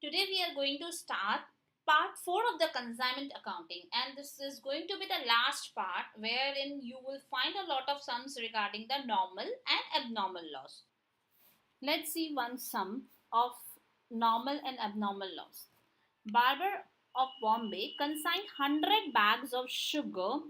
Today we are going to start part 4 of the consignment accounting, and this is going to be the last part wherein you will find a lot of sums regarding the normal and abnormal loss. Let's see one sum of normal and abnormal loss. Barber of Bombay consigned 100 bags of sugar,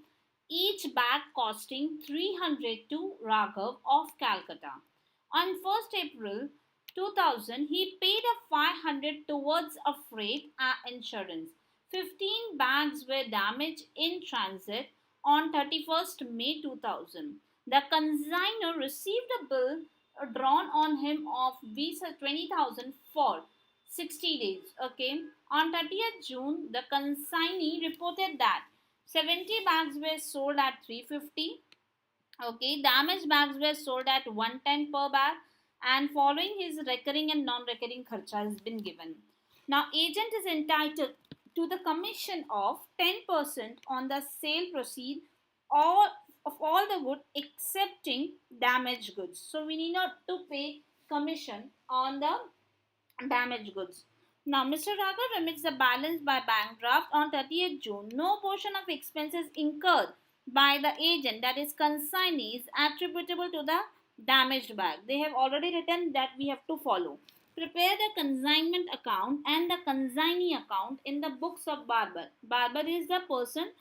each bag costing 300 to Raghav of Calcutta. On 1st April 2000, he paid a 500 towards a freight insurance. 15 bags were damaged in transit on 31st May 2000. The consignor received a bill drawn on him of Visa 20,000 for 60 days. Okay. On 30th June, the consignee reported that 70 bags were sold at 350. Okay. Damaged bags were sold at 110 per bag, and following his recurring and non-recurring kharcha has been given. Now, agent is entitled to the commission of 10% on the sale proceed all of all the goods excepting damaged goods. So we need not to pay commission on the damaged goods. Now, Mr. Raghav remits the balance by bank draft on 30th June. No portion of expenses incurred by the agent, that is consignee, is attributable to the damaged bag. They have already written that we have to follow. Prepare the consignment account and the consignee account in the books of Barber. Barber is the person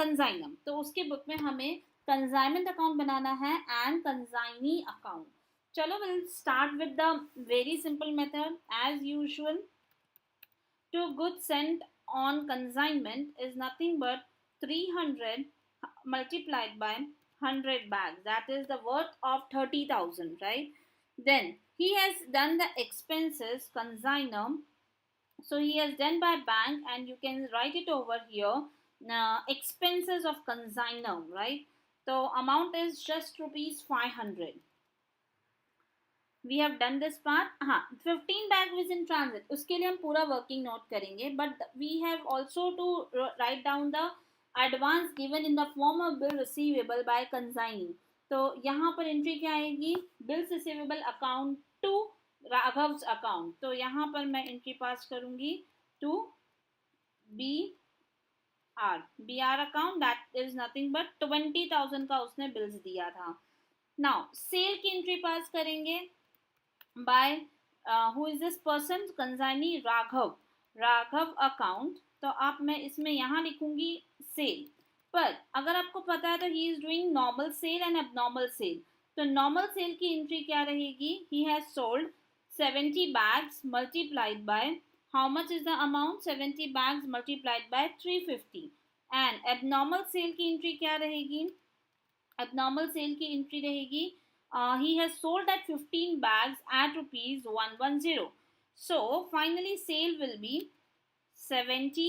consignor. तो उसके book में हमें consignment account बनाना है and consignee account. Chalo, we'll start with the very simple method as usual. Two goods sent on consignment is nothing but 300 multiplied by 100 bags. That is the worth of 30,000, right? Then he has done the expenses consignor. So he has done by bank, and you can write it over here. Expenses of consignor, right? So amount is just rupees 500. We have done this part. हाँ, 15 bag Vij in transit, उसके लिए हम पूरा working note करेंगे, but we have also to write down the advance given in the form of bill receivable by consignee. तो यहाँ पर entry क्या आएगी? Bills receivable account to Raghav's account. तो यहाँ पर मैं एंट्री पास करूंगी to B R account. That is nothing but 20,000 का उसने बिल्स दिया था. नाउ सेल की एंट्री पास करेंगे by who is this person? consignee Raghav account. तो आप मैं इसमें यहाँ लिखूंगी सेल. पर अगर आपको पता है तो he is doing normal sale and abnormal sale. तो नॉर्मल सेल की एंट्री क्या रहेगी? He has sold 70 bags multiplied by how much is the amount? 70 bags multiplied by 350. And abnormal sale की एंट्री क्या रहेगी? एबनॉर्मल सेल की entry रहेगी he has sold at 15 bags at rupees 110. So finally sale will be 70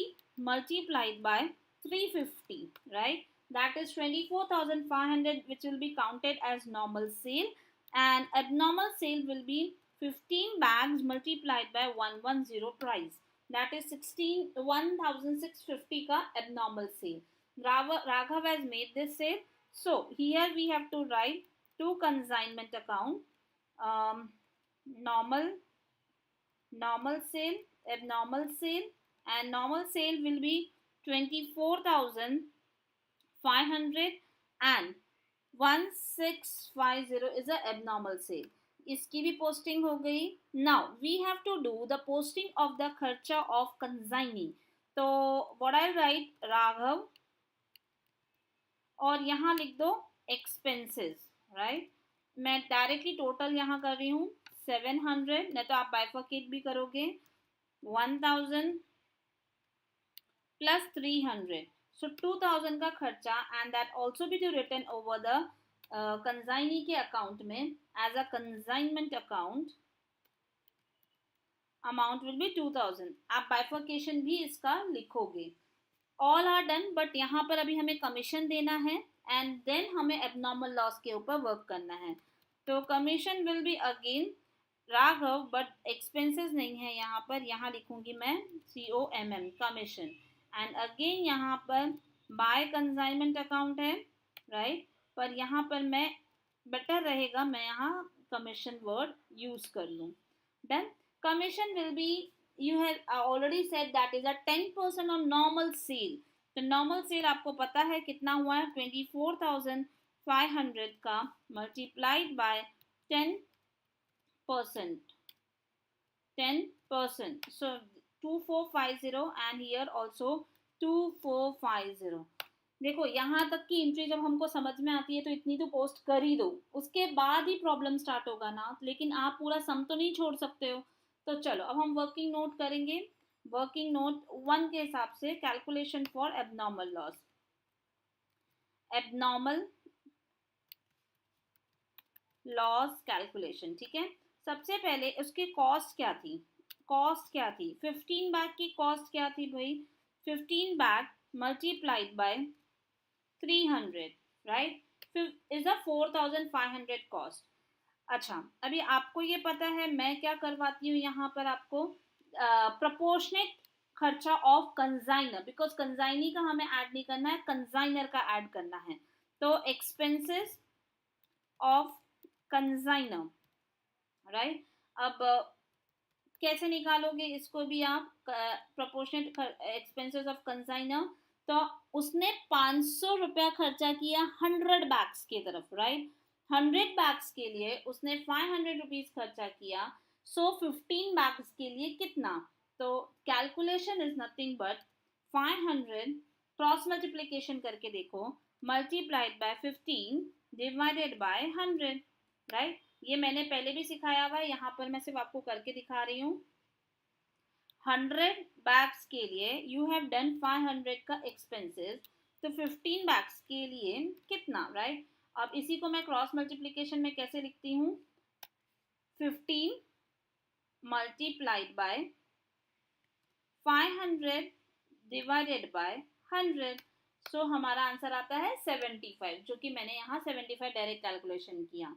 multiplied by 350, right? That is 24,500, which will be counted as normal sale, and abnormal sale will be 15 bags multiplied by 110 price. That is 1,650 ka abnormal sale. Raghav has made this sale. So here we have to write to consignment account, normal sale, abnormal sale, and normal sale will be 24,500 and 1650 is a abnormal sale. इसकी भी posting हो गई. Now we have to do the posting of the खर्चा of consignee. तो what I right? Raghav, और यहाँ लिख दो एक्सपेंसेस, राइट? मैं डायरेक्टली टोटल यहाँ कर रही हूँ 700, नहीं तो आप बाइफर्केट भी करोगे. 1000 प्लस 300, सो 2000 का खर्चा, and that also be to return over the consignee के अकाउंट में as a consignment account. Amount will be 2000. आप बाइफर्केशन भी इसका लिखोगे. ऑल आर डन, बट यहाँ पर अभी हमें कमीशन देना है एंड देन हमें एबनॉर्मल लॉस के ऊपर वर्क करना है. तो commission will be again Raghav, but expenses नहीं है यहाँ पर. यहाँ लिखूंगी मैं COMM, कमीशन. एंड अगेन यहाँ पर बाय कंसाइनमेंट अकाउंट है, राइट? पर यहाँ पर मैं बेटर रहेगा मैं यहाँ कमीशन वर्ड यूज कर लूँ. Then commission will be you have already said that is a 10% on normal sale. तो नॉर्मल सेल आपको पता है कितना हुआ है, 24,500 का मल्टीप्लाइड bye 10%. 10%. So 2450 and here also 2450. देखो यहाँ तक की एंट्री जब हमको समझ में आती है तो इतनी तो पोस्ट कर ही दो, उसके बाद ही प्रॉब्लम स्टार्ट होगा ना, लेकिन आप पूरा सम तो नहीं छोड़ सकते हो. तो चलो अब हम वर्किंग नोट करेंगे. वर्किंग नोट 1 के हिसाब से calculation for abnormal loss. Abnormal loss calculation, ठीक है. सबसे पहले उसकी कॉस्ट क्या थी, 15 बैग की कॉस्ट क्या थी भाई, 15 bag multiplied by 300, right, is a 4,500 cost. अच्छा, अभी आपको ये पता है मैं क्या करवाती हूँ यहाँ पर आपको प्रोपोर्शनेट खर्चा ऑफ कंजाइनर, बिकॉज कंजाइनी का हमें ऐड नहीं करना है, कंजाइनर का ऐड करना है. तो एक्सपेंसेस ऑफ कंजाइनर, राइट. अब कैसे निकालोगे इसको भी आप, प्रोपोर्शनेट एक्सपेंसेस ऑफ कंजाइनर. तो उसने 500 रुपया खर्चा किया 100 बैग्स की तरफ, राइट. 100 बैग्स के लिए उसने 500 रुपीज खर्चा किया. सो 15 बैग्स के लिए कितना, तो calculation is nothing but 500 cross multiplication करके देखो, multiplied by 15 divided by 100, right. ये मैंने पहले भी सिखाया हुआ है, यहाँ पर मैं सिर्फ आपको करके दिखा रही हूँ. 100 बैग्स के लिए यू हैव डन 500 का एक्सपेंसेस, तो 15 बैग्स के लिए कितना, राइट. अब इसी को मैं क्रॉस मल्टीप्लीकेशन में कैसे लिखती हूँ, 15 मल्टीप्लाइड बाय 500 डिवाइडेड बाय 100. सो हमारा आंसर आता है 75, जो कि मैंने यहाँ 75 डायरेक्ट कैलकुलेशन किया.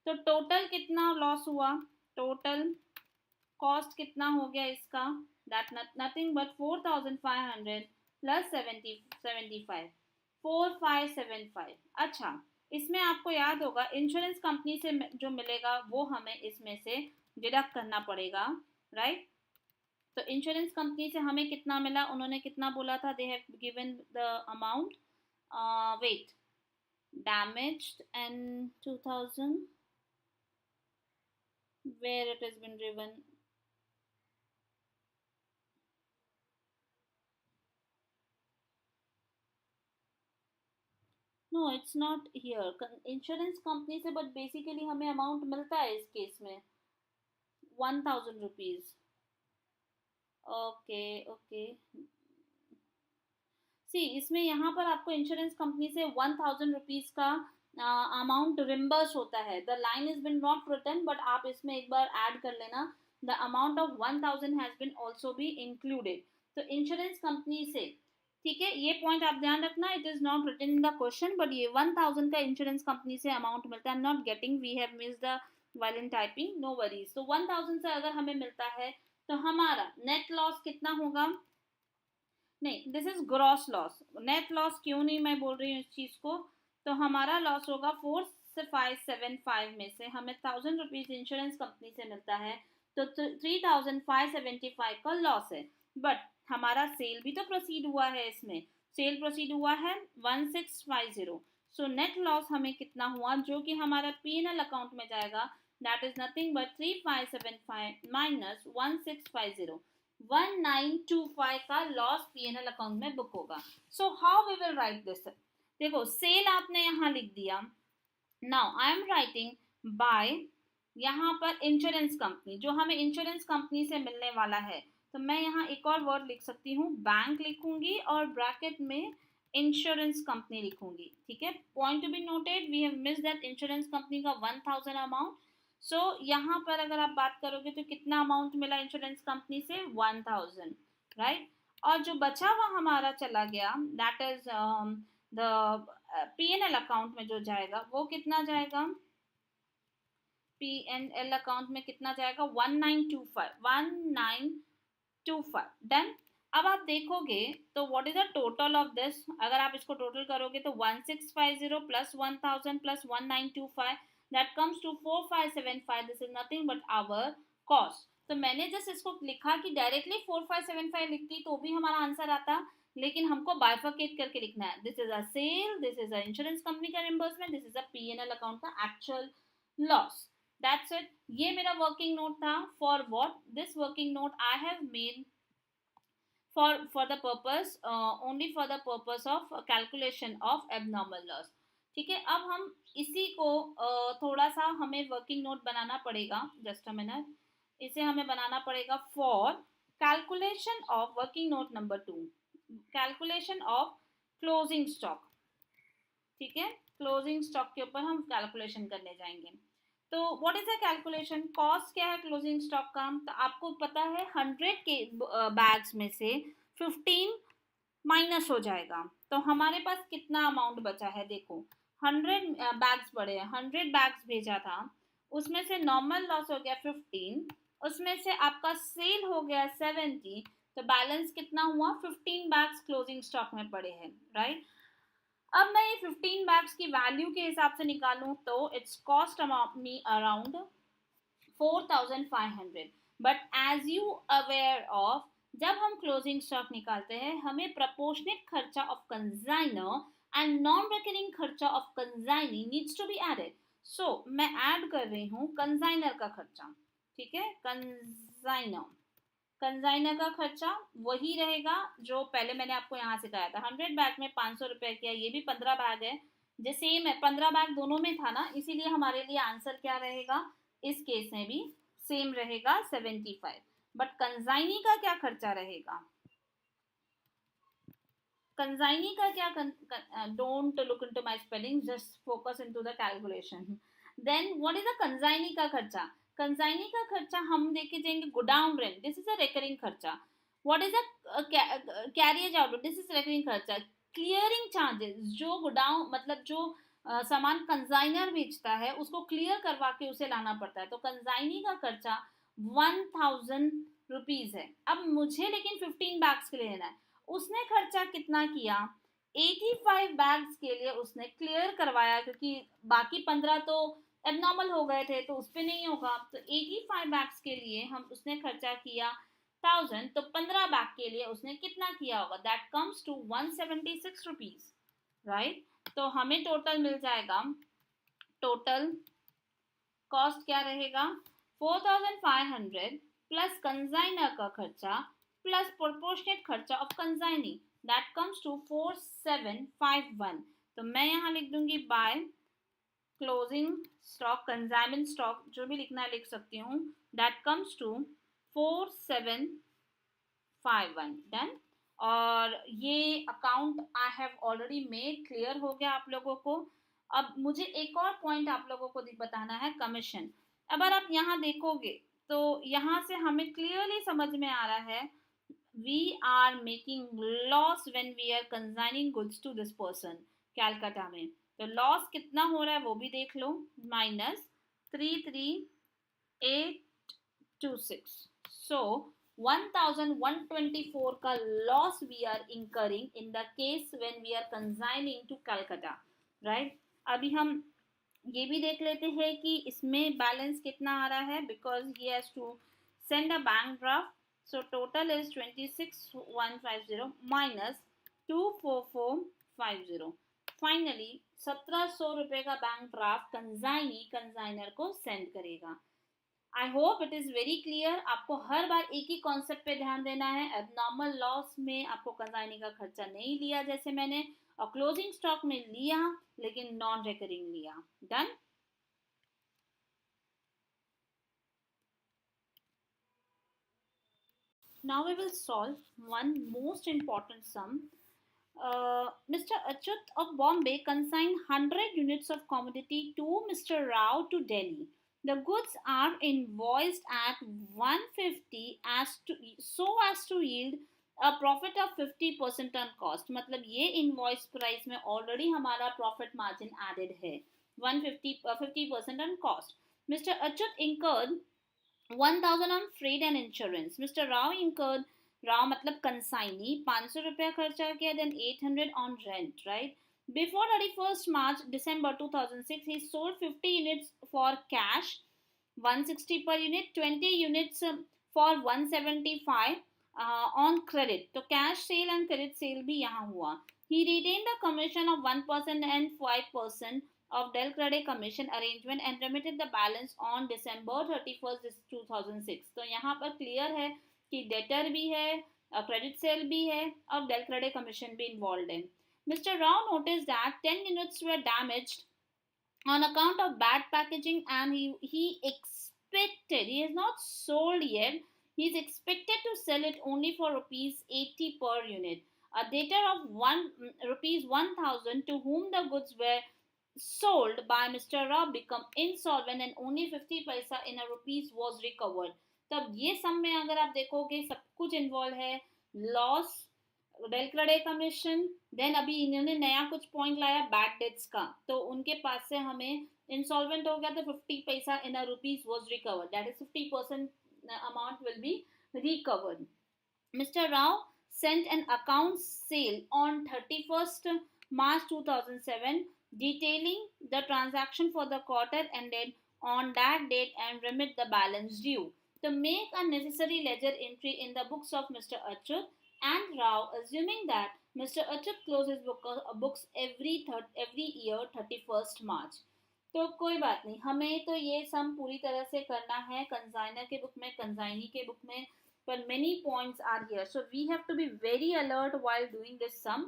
तो टोटल कितना लॉस हुआ, टोटल कॉस्ट कितना हो गया इसका, दैट नथिंग बट 4,500 प्लस 75, 4575. अच्छा, इसमें आपको याद होगा इंश्योरेंस कंपनी से जो मिलेगा वो हमें इसमें से डिडक्ट करना पड़ेगा, राइट. तो इंश्योरेंस कंपनी से हमें कितना मिला, उन्होंने कितना बोला था, they have given the amount, wait, damaged and 2000, where it has been driven, no it's not here insurance company से, बट बेसिकली हमें अमाउंट मिलता है इस केस में 1,000 रुपीज. ओके ओके, सी इसमें यहाँ पर आपको इंश्योरेंस कंपनी से 1,000 रुपीज का अमाउंट रिम्बर्स होता है. The line is been not written, but आप इसमें एक बार ऐड कर लेना, the amount of 1,000 has been also be included. तो इंश्योरेंस कंपनी से, ठीक है, ये पॉइंट आप ध्यान रखना, it is not written in the question, but ये 1,000 का इंश्योरेंस कंपनी से अमाउंट मिलता है. I am not getting, we have missed the while in typing, no worries. तो 1,000 से अगर हमें मिलता है तो हमारा नेट लॉस कितना होगा, नहीं this is gross loss, net loss क्यों नहीं मैं बोल रही हूँ इस चीज को. तो हमारा लॉस होगा 4,575 में से हमें 1,000 रुपीज इंश्योरेंस कंपनी से मिलता है, तो 3,575 का लॉस है. बट हमारा सेल भी तो प्रोसीड हुआ है, इसमें सेल प्रोसीड हुआ है 1,650. सो नेट लॉस हमें कितना हुआ, जो कि हमारा P&L अकाउंट में जाएगा, that is nothing but 3,575 minus 1,650, 1,925 का लॉस P&L अकाउंट में बुक होगा. So how we will write this, देखो सेल आपने यहाँ लिख दिया, now I am writing by यहाँ पर इंश्योरेंस कंपनी, जो हमें इंश्योरेंस कंपनी से मिलने वाला है. तो मैं यहाँ एक और वर्ड लिख सकती हूँ, बैंक लिखूंगी और ब्रैकेट में इंश्योरेंस कंपनी लिखूंगी, ठीक है. Point to be noted, we have missed that insurance company का 1,000 अमाउंट. सो यहाँ पर अगर आप बात करोगे तो कितना अमाउंट मिला इंश्योरेंस कंपनी से, 1,000, राइट. और जो बचा हुआ हमारा चला गया, that is the P&L account में जो जाएगा वो कितना जाएगा, P&L अकाउंट में कितना जाएगा, 1,925 डन. अब आप देखोगे तो what is the total of this, अगर आप इसको टोटल करोगे तो 1,650 plus 1,000 plus 1,925, that comes to 4,575. This is nothing but our cost. तो मैंने जस्ट इसको लिखा कि डायरेक्टली 4575 लिखती तो भी हमारा आंसर आता, लेकिन हमको बाइफरकेट करके लिखना है. This is a sale, this is a insurance company का reimbursement, this is a PNL account का एक्चुअल लॉस. That's it. ये मेरा वर्किंग नोट था. For what this working note I have made for the purpose only for the purpose of calculation of abnormal loss. ठीक है. अब हम इसी को थोड़ा सा हमें वर्किंग नोट बनाना पड़ेगा. Just a minute. इसे हमें बनाना पड़ेगा for calculation of working note number 2, calculation of closing stock. ठीक है. क्लोजिंग स्टॉक के ऊपर हम कैलकुलेशन करने जाएंगे. तो what is the calculation? Cost क्या है क्लोजिंग स्टॉक का? तो आपको पता है 100 के बैग्स में से 15 माइनस हो जाएगा. तो हमारे पास कितना अमाउंट बचा है? देखो 100 बैग्स पड़े हैं, 100 बैग्स भेजा था, उसमें से नॉर्मल लॉस हो गया 15, उसमें से आपका सेल हो गया 70, तो बैलेंस कितना हुआ? 15 बैग्स क्लोजिंग स्टॉक में पड़े हैं. राइट. अब मैं ये 15 बैग्स की वैल्यू के हिसाब से निकालूं तो it's cost me around 4500. But as you aware of, जब हम क्लोजिंग स्टॉक निकालते हैं हमें प्रपोर्शनेट खर्चा of consignor and non recurring खर्चा of consignee needs to be added. So मैं ऐड कर रही हूँ कंसाइनर का खर्चा. ठीक है. कंसाइनर का खर्चा वही रहेगा जो पहले मैंने आपको यहाँ सिखाया था. 100 बैग में 500 रुपए किया, ये भी 15 बैग है, जो सेम है, 15 बैग दोनों में था ना, इसीलिए हमारे लिए आंसर क्या रहेगा इस केस में भी सेम रहेगा 75. बट कंसाइनी का क्या खर्चा रहेगा? कंसाइनी का क्या? Don't look into my spelling, just focus into the calculation. Then what is the consignee का खर्चा? कंसाइनी का खर्चा हम देखे जाएंगे godown rent, this is a recurring खर्चा. What is a carriage out, this is recurring खर्चा. क्लियरिंग चार्जेस, जो गोडाउन मतलब जो सामान कंसाइनर बेचता है उसको क्लियर करवा के उसे लाना पड़ता है, तो कंसाइनी का खर्चा 1000 रुपीज है. अब मुझे लेकिन 15 बैग्स के लिए लेना है. उसने खर्चा कितना किया? 85 बैग्स के लिए उसने क्लियर करवाया, क्योंकि बाकी 15 तो एबनॉर्मल हो गए थे तो उस पर नहीं होगा. तो 85 बैग्स के लिए हम उसने खर्चा किया 1000, तो 15 बैग के लिए उसने कितना किया होगा? That comes to 176 rupees. Right. तो हमें टोटल मिल जाएगा. टोटल कॉस्ट क्या रहेगा? 4500 प्लस कंसाइनर का खर्चा प्लस प्रोपोर्शनेट खर्चा of consignee, that comes to 4751. तो मैं यहाँ लिख दूंगी by closing stock, consignment stock, जो भी लिखना है लिख सकती हूँ, दैट कम्स टू 4751. डन. और ये account I have already made. Clear हो गया आप लोगों को? अब मुझे एक और पॉइंट आप लोगों को बताना है, कमीशन. अगर आप यहाँ देखोगे तो यहाँ से हमें क्लियरली समझ में आ रहा है we are making loss when we are consigning goods to this person. Calcutta में तो लॉस कितना हो रहा है वो भी देख लो. -33826. सो 1124 का loss we are incurring in the case when we are consigning to Calcutta. Right. अभी हम ये भी देख लेते हैं कि इसमें बैलेंस कितना आ रहा है, because he has to send a bank draft. So total is 26150 minus 24450. Finally 1700 रुपए का बैंक ड्राफ्ट कंसाइनर को सेंड करेगा. I hope it is very clear. आपको हर बार एक ही कॉन्सेप्ट पे ध्यान देना है. एबनॉर्मल लॉस में आपको कंसाइनी का खर्चा नहीं लिया जैसे मैंने, और क्लोजिंग स्टॉक में लिया लेकिन नॉन रिकरिंग लिया. Done. Now we will solve one most important sum. Mr. Achyut of Bombay consigned 100 units of commodity to Mr. Rao to Delhi. The goods are invoiced at 150 as to yield a profit of 50% on cost. मतलब ये invoice price में already हमारा profit margin added है 50% on cost. Mr. Achyut incurred 1000 on freight and insurance. Mr. Rao incurred, Rao मतलब consignee, 500 रुपया खर्चा किया, then 800 on rent. Right. Before 31st March December 2006 he sold 50 units for cash 160 per unit, 20 units for 175 on credit. तो cash sale and credit sale भी यहाँ हुआ. He retained the commission of 1% and 5% of Del Crede commission arrangement and remitted the balance on December 31st 2006. तो यहाँ पर clear है कि debtor भी है, क्रेडिट सेल भी है और डेल क्रेडे कमीशन भी इन्वॉल्व है. Mr. Rao noticed that 10 units were damaged on account of bad packaging, and he expected, he has not sold yet, he is expected to sell it only for rupees 80 per unit. A debtor of rupees 1000 to whom the goods were sold by Mr. Rao become insolvent and only 50 paisa in a rupees was recovered. तब ये सब में अगर आप देखोगे सब कुछ involve है. Loss, del credere commission, then अभी इन्होंने नया कुछ पॉइंट लाया बैड डेट्स का, तो उनके पास से हमें इंसॉल्वेंट हो गया तो 50 पैसा in a rupees was recovered, that is 50% amount will be recovered. Mr. Rao sent an account sale on 31st March 2007 detailing the transaction for the quarter ended on that date and remit the balance due. To make a necessary ledger entry in the books of Mr. Achyut and Rao, assuming that Mr. Achyut closes books every year 31st March. तो कोई बात नहीं, हमें तो ये सम पूरी तरह से करना है कंसाइनर के बुक में, कंसाइनी के बुक में, पर many points are here, so we have to be very alert while doing this sum.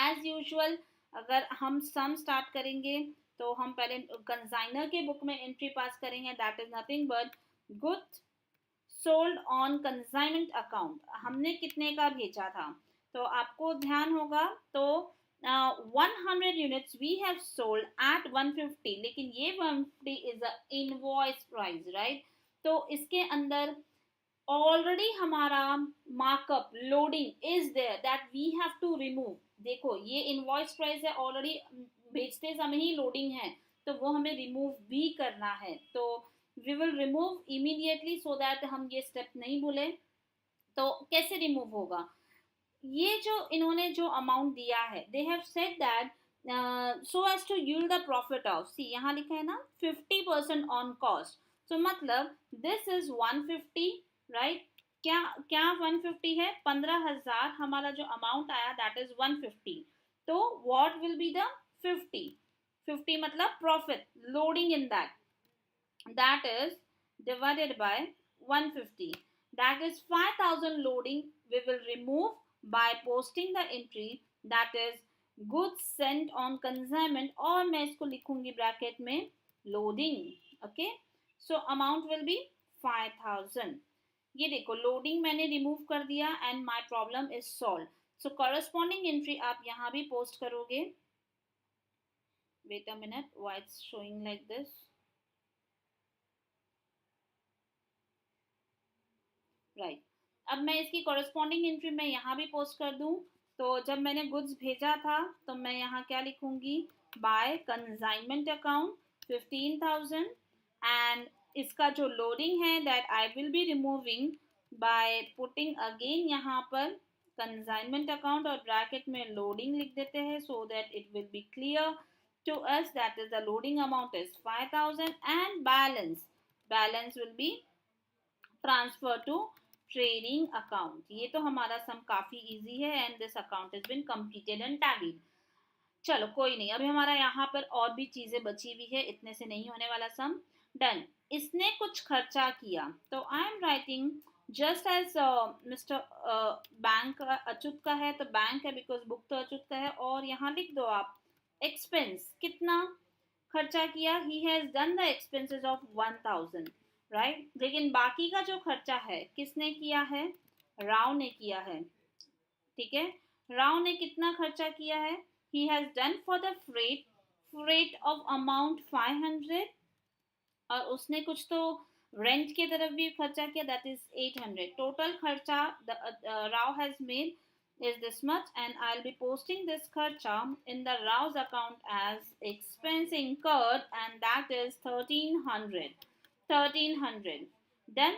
As usual, अगर हम सम स्टार्ट करेंगे तो हम पहले कंसाइनर के बुक में एंट्री पास करेंगे, that is nothing but good sold on consignment account. हमने कितने का भेजा था, तो आपको ध्यान होगा तो 100 units we have sold at 150, लेकिन ये 150 is a invoice price, right? तो इसके अंदर ऑलरेडी हमारा markup loading is there that we have to remove. देखो ये इनवॉइस प्राइस है, ऑलरेडी बेचते समय ही लोडिंग है, तो वो हमें रिमूव भी करना है. तो we will remove immediately so that हम ये स्टेप नहीं भूले. तो कैसे रिमूव होगा, ये जो इन्होंने जो अमाउंट दिया है, they have said that so as to yield the profit of, see यहाँ लिखा है ना 50% ऑन कॉस्ट. तो मतलब दिस इज 150, राइट? क्या क्या 150 है, 15,000 हमारा जो अमाउंट आया दैट इज 150. तो व्हाट विल बी द 50 मतलब profit loading in that is divided by 150, that is 5,000 loading we will remove by posting the entry that is goods sent on consignment, और मैं इसको लिखूंगी ब्रैकेट में loading. okay, so amount will be 5,000. ये देखो loading मैंने remove कर दिया and my problem is solve. So corresponding entry आप यहाँ भी पोस्ट करोगे. Wait a minute, why it's showing like this. Right, अब मैं इसकी कॉरेस्पॉन्डिंग एंट्री मैं यहाँ भी पोस्ट कर दूँ. तो जब मैंने गुड्स भेजा था तो मैं यहाँ क्या लिखूंगी, बाय कंसाइनमेंट अकाउंट 15,000 एंड इसका जो लोडिंग है that I will be removing by putting again यहाँ पर कंसाइनमेंट अकाउंट और ब्रैकेट में लोडिंग लिख देते हैं so that it will be clear to us that is the loading amount is 5,000 and balance will be transfer to trading account. ये तो हमारा सम काफी इजी है and this account has been completed and tallied. चलो कोई नहीं, अभी हमारा यहाँ पर और भी चीजें बची हुई है, इतने से नहीं होने वाला सम. डन. इसने कुछ खर्चा किया तो I am writing just as mister bank Achyut का है तो बैंक है बिकॉज बुक तो अच्युत का है, और यहाँ लिख दो आप एक्सपेंस कितना खर्चा किया. ही has done the expenses of 1,000, right? लेकिन बाकी का जो खर्चा है किसने किया है, राव ने किया है. ठीक है, राव ने कितना खर्चा किया है, ही has done for the freight of amount 500, और उसने कुछ तो रेंट की तरफ भी खर्चा किया दैट इज 800. टोटल खर्चा Rao has made is this much and I'll be posting this kharcha in the Rao's account as expense incurred and that is 1300. Then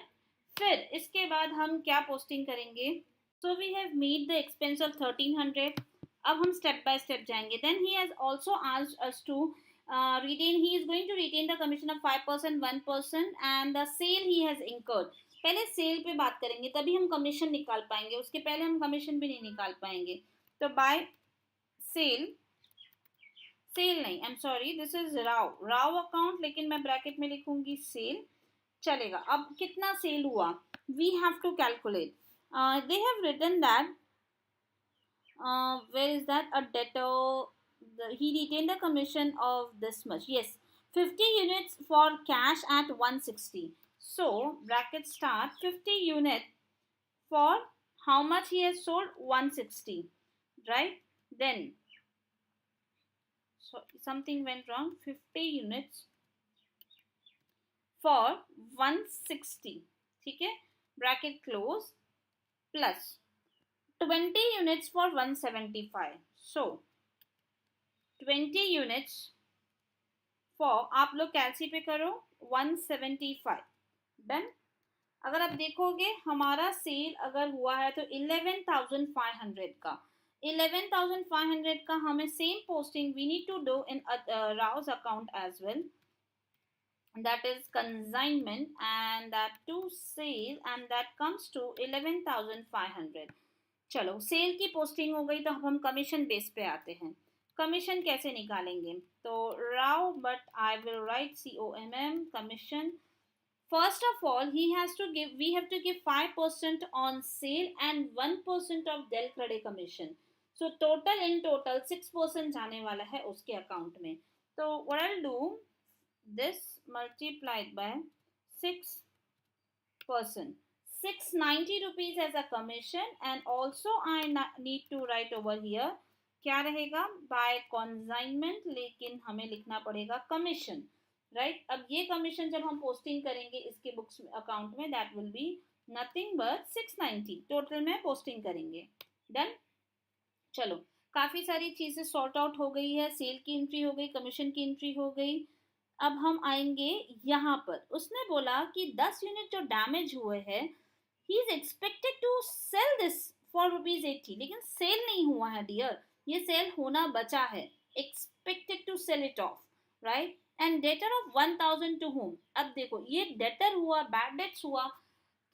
फिर इसके बाद हम क्या पोस्टिंग करेंगे. So we have made the expense of 1300. अब हम step by step जाएंगे. Then he has also asked us to retain, he is going to retain the commission of 5%, 1% and the sale he has incurred. पहले cell पे बात करेंगे, तभी हम commission निकाल पाएंगे, उसके पहले हम कमीशन भी नहीं निकाल पाएंगे। तो बाय सेल, सेल नहीं, I am sorry, this is Rao account, लेकिन मैं ब्रैकेट में लिखूंगी सेल, चलेगा। अब कितना सेल हुआ, we have to calculate. They have written that, where is that, a debtor, he retained a commission of this much, yes, 50 units for cash at 160. So bracket start 50 unit for how much he has sold, 160, right? Then so something went wrong, 50 units for 160, ठीक है, bracket close, plus 20 units for 175. So 20 units for, आप लोग कैलसी पे करो, 175, done. अगर आप देखोगे हमारा सेल अगर हुआ है तो 11,500 का, 11,500 का हमें same posting we need to do in rouse account as well, that is consignment, and that to sale, and that comes to 11,500. चलो सेल की पोस्टिंग हो गई, तो अब हम कमीशन बेस पे आते हैं। कमीशन कैसे निकालेंगे, तो Rao, but I will right COMM commission. First of all, we have to give 5% on sale and 1% of del credit commission. So in total 6% जाने वाला है उसके अकाउंट में। तो what I'll do, this multiplied by 6%, 690 rupees as a commission, and also I need to write over here क्या रहेगा, by consignment, लेकिन हमें लिखना पड़ेगा कमीशन, राइट। अब ये कमीशन जब हम पोस्टिंग करेंगे इसके बुक्स अकाउंट में, that will be nothing but 690 total में पोस्टिंग करेंगे, डन। चलो काफी सारी चीजें सॉर्ट आउट हो गई है, सेल की एंट्री हो गई, कमीशन की एंट्री हो गई। अब हम आएंगे यहाँ पर, उसने बोला कि 10 यूनिट जो डैमेज हुए हैं, he is expected to sell this for ₹80, लेकिन सेल नहीं हुआ है डियर, ये सेल होना बचा है, expected to sell it off, right. And debtor of 1000 to home. अब देखो ये डेटर हुआ, बैड डेट्स हुआ,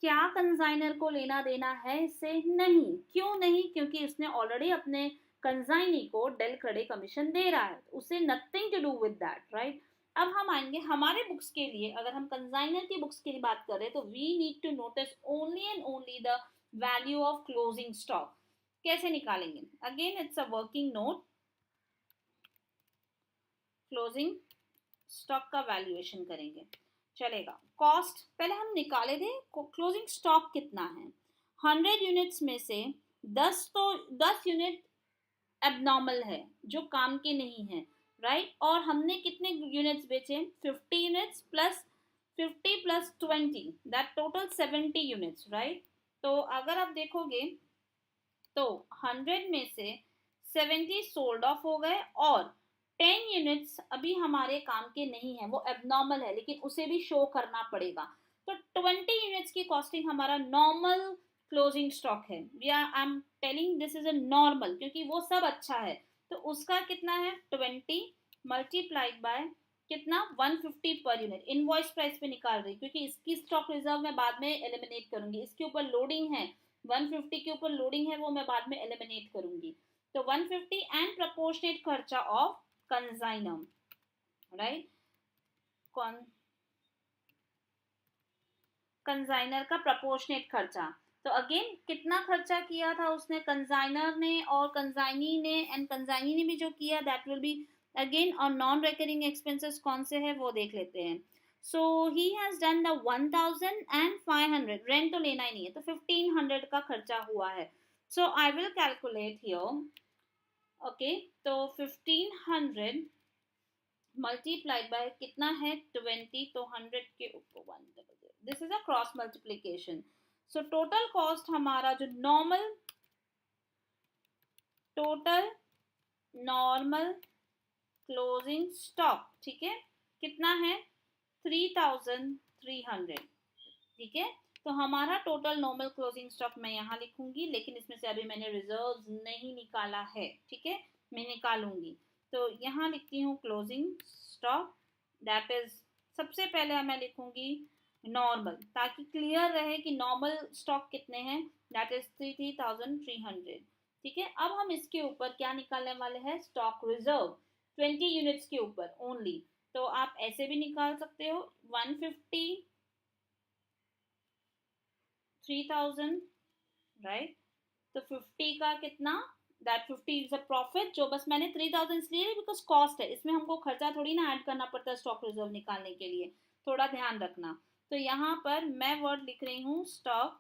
क्या कंसाइनर को लेना देना है इससे, नहीं। क्यों नहीं, क्योंकि उसने ऑलरेडी अपने कंसाइनी को डेल क्रेडिट कमीशन दे रहा है, उसे nothing to do with that, right. अब हम आएंगे हमारे बुक्स के लिए, अगर हम कंसाइनर की बुक्स की बात करें तो we need to notice only and only the value of closing stock. कैसे निकालेंगे, again it's a working note, closing stock का वैल्यूएशन करेंगे, चलेगा। कॉस्ट पहले हम निकाले थे, क्लोजिंग स्टॉक कितना है, 100 यूनिट्स में से 10 यूनिट एबनॉर्मल है, जो काम के नहीं है, राइट। और हमने कितने यूनिट्स बेचे, 50 units plus 50 plus 20, that total 70 units, right. तो अगर आप देखोगे तो 100 में से 70 सोल्ड ऑफ हो गए, और 10 यूनिट्स अभी हमारे काम के नहीं है, वो एबनॉर्मल है, लेकिन उसे भी शो करना पड़ेगा। तो 20 यूनिट्स की कॉस्टिंग हमारा नॉर्मल क्लोजिंग स्टॉक है, I am telling this is a normal, क्योंकि वो सब अच्छा है। तो उसका कितना है, 20 मल्टीप्लाइड बाय कितना, 150 पर यूनिट, इनवॉइस प्राइस पे निकाल रही, क्योंकि इसकी स्टॉक रिजर्व मैं बाद में एलिमिनेट करूंगी, इसके ऊपर लोडिंग है, 150 के ऊपर लोडिंग है, वो मैं बाद में एलिमिनेट करूंगी। तो 150 एंड प्रपोर्शनेट खर्चा ऑफ कंसाइनम, राइट, कंसाइनर का प्रपोर्शनेट खर्चा। तो अगेन कितना खर्चा किया था उसने, कंसाइनर ने और कंसाइनी ने, एंड कंसाइनी ने भी जो किया, दैट विल बी अगेन। और नॉन रिकरिंग एक्सपेंसेस कौन से हैं वो देख लेते हैं। So he has done the 1500, rent तो लेना ही नहीं है, तो 1500 का खर्चा हुआ है। So I will calculate here, okay. तो 1500 मल्टीप्लाइड बाय कितना है, 20, तो 100 के ऊपर 1, this is a cross multiplication. So total cost हमारा जो टोटल नॉर्मल क्लोजिंग स्टॉक, ठीक है, कितना है, 3300, ठीक है। तो हमारा टोटल नॉर्मल क्लोजिंग स्टॉक मैं यहाँ लिखूंगी, लेकिन इसमें से अभी मैंने रिजर्व्स नहीं निकाला है, ठीक है, मैं निकालूंगी। तो यहाँ लिखती हूँ क्लोजिंग स्टॉक, दैट इज, सबसे पहले मैं लिखूंगी नॉर्मल, ताकि क्लियर रहे कि नॉर्मल स्टॉक कितने हैं, दैट इज 3300। ठीक है, अब हम इसके ऊपर क्या निकालने वाले हैं, स्टॉक रिजर्व 20 यूनिट्स के ऊपर ओनली। तो आप ऐसे भी निकाल सकते हो, 150 3000, राइट। तो 50 का कितना, दैट 50 इज अ प्रॉफिट, जो बस मैंने 3000 इसलिए बिकॉज कॉस्ट है, इसमें हमको खर्चा थोड़ी ना ऐड करना पड़ता है स्टॉक रिजर्व निकालने के लिए, थोड़ा ध्यान रखना। तो यहाँ पर मैं वर्ड लिख रही हूँ stock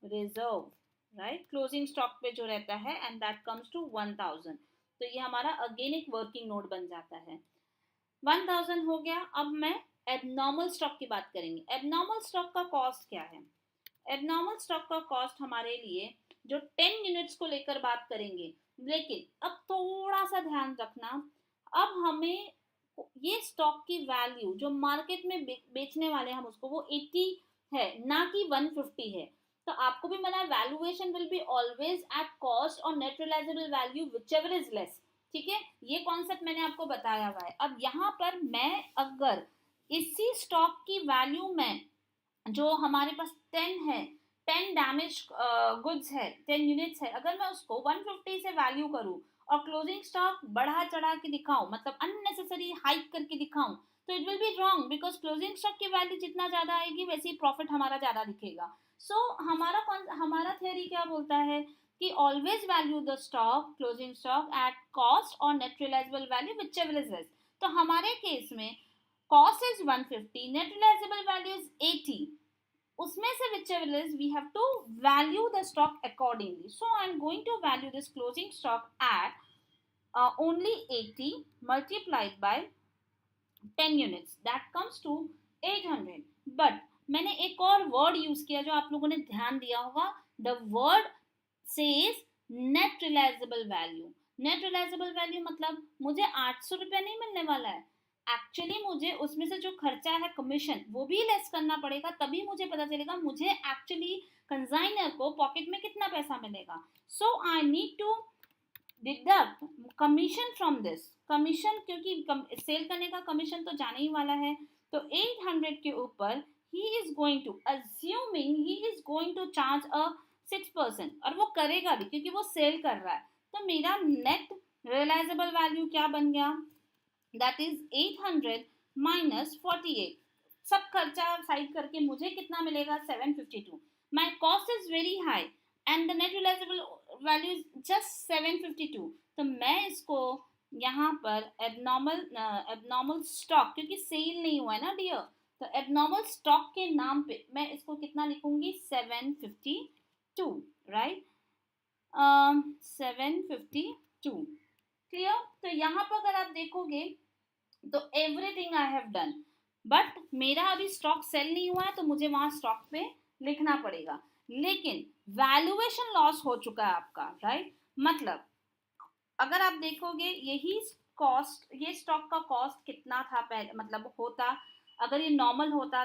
reserve, right, closing stock पे जो रहता है, एंड दैट कम्स टू 1000। तो ये हमारा अगेन एक वर्किंग नोट बन जाता है। 1000 हो गया। अब मैं एबनॉर्मल स्टॉक की बात करेंगे। एबनॉर्मल स्टॉक का कॉस्ट क्या है? एबनॉर्मल स्टॉक का कॉस्ट हमारे लिए जो 10 यूनिट्स को लेकर बात करेंगे, लेकिन अब थोड़ा सा ध्यान रखना, अब हमें ये स्टॉक की वैल्यू जो मार्केट में बेचने वाले हम उसको, वो 80 है, ना कि 150 है। तो आपको भी मना, valuation will be always at cost और net realisable value whichever is less. ठीक है, ये कॉन्सेप्ट मैंने आपको बताया हुआ है। अब यहाँ पर मैं अगर इसी स्टॉक की वैल्यू में जो हमारे पास 10 है, 10 डैमेज गुड्स है, 10 यूनिट्स है, अगर मैं उसको 150 से वैल्यू करूं और क्लोजिंग स्टॉक बढ़ा चढ़ा के दिखाऊं, मतलब अननेसेसरी हाइक करके दिखाऊं, तो it will be wrong, because closing stock की वैल्यू जितना ज्यादा आएगी वैसे ही प्रॉफिट हमारा ज्यादा दिखेगा। सो हमारा थियरी क्या बोलता है कि always value the stock closing stock at cost और net realisable value whichever is less. तो हमारे केस में cost is 150, net realizable value is 80, उसमें से whichever is we have to value the stock accordingly. So I am going to value this closing stock at only 80 multiplied by 10 units, that comes to 800. But मैंने एक और word use किया जो आप लोगों ने ध्यान दिया होगा, the word says net realisable value. Net realisable value मतलब मुझे 800 रुपया नहीं मिलने वाला है, एक्चुअली मुझे उसमें से जो खर्चा है कमीशन वो भी लेस करना पड़ेगा, तभी मुझे पता चलेगा मुझे एक्चुअली कंसाइनर को पॉकेट में कितना पैसा मिलेगा। So I need to deduct commission from this, commission, क्योंकि सेल करने का कमीशन तो जाने ही वाला है। तो 800 के ऊपर he is going to, assuming he is going to charge a 6%, और वो करेगा भी क्योंकि वो सेल कर रहा है। तो मेरा नेट रियलाइजेबल वैल्यू क्या बन गया, दैट इज 800 माइनस 48, सब खर्चा साइड करके मुझे कितना मिलेगा, 752। My cost is very high and the net realisable value is just 752। तो मैं इसको यहाँ पर एबनॉर्मल स्टॉक, क्योंकि सेल नहीं हुआ है ना डियर, तो एबनॉर्मल स्टॉक के नाम पे मैं इसको कितना लिखूंगी, 752, राइट, 752। क्लियर? तो यहाँ पर अगर आप देखोगे तो everything I have done, but मेरा अभी स्टॉक सेल नहीं हुआ है, तो मुझे वहां स्टॉक पे लिखना पड़ेगा, लेकिन वैल्यूएशन लॉस हो चुका है आपका, राइट। मतलब अगर आप देखोगे यही कॉस्ट, ये स्टॉक का कॉस्ट कितना था पहले, मतलब होता, अगर ये नॉर्मल होता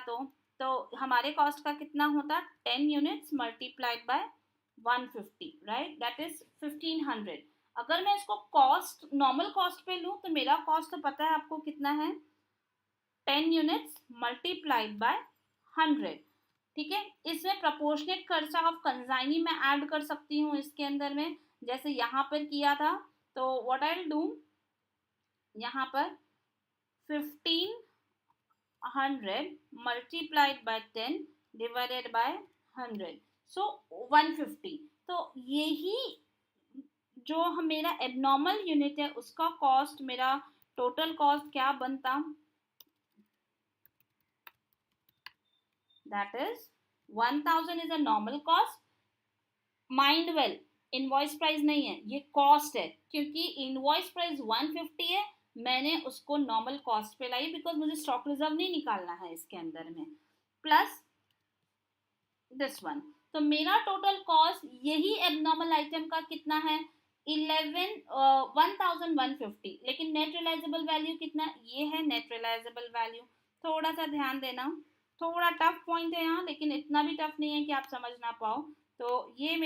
तो हमारे कॉस्ट का कितना होता, 10 units multiplied by 150, right, that is 1500। अगर मैं इसको कॉस्ट नॉर्मल कॉस्ट पे लूं तो मेरा कॉस्ट तो पता है आपको कितना है, 10 यूनिट्स मल्टीप्लाइड बाय 100। ठीक है, इसमें प्रोपोर्शनेट खर्चा ऑफ कंसाइनी मैं ऐड कर सकती हूँ इसके अंदर में, जैसे यहाँ पर किया था। तो व्हाट आई विल डू, यहाँ पर 1500 मल्टीप्लाइड बाय 10 डिवाइडेड बाय 100, सो 150। तो यही जो हम मेरा एबनॉर्मल यूनिट है उसका कॉस्ट, मेरा टोटल कॉस्ट क्या बनता, that is 1000 is a normal cost, mind well invoice price नहीं है, ये कॉस्ट है, क्योंकि इनवॉइस प्राइस 150 है, मैंने उसको नॉर्मल कॉस्ट पे लाई बिकॉज मुझे स्टॉक रिजर्व नहीं निकालना है इसके अंदर में, प्लस दिस वन। तो मेरा टोटल कॉस्ट यही एबनॉर्मल आइटम का कितना है, 1150, लेकिन नेट रियलाइजेबल वैल्यू कितना, ये है नेट रियलाइजेबल वैल्यू। थोड़ा सा ध्यान देना, थोड़ा टफ पॉइंट है यहाँ, लेकिन इतना भी टफ नहीं है कि आप समझ ना पाओ। तो ये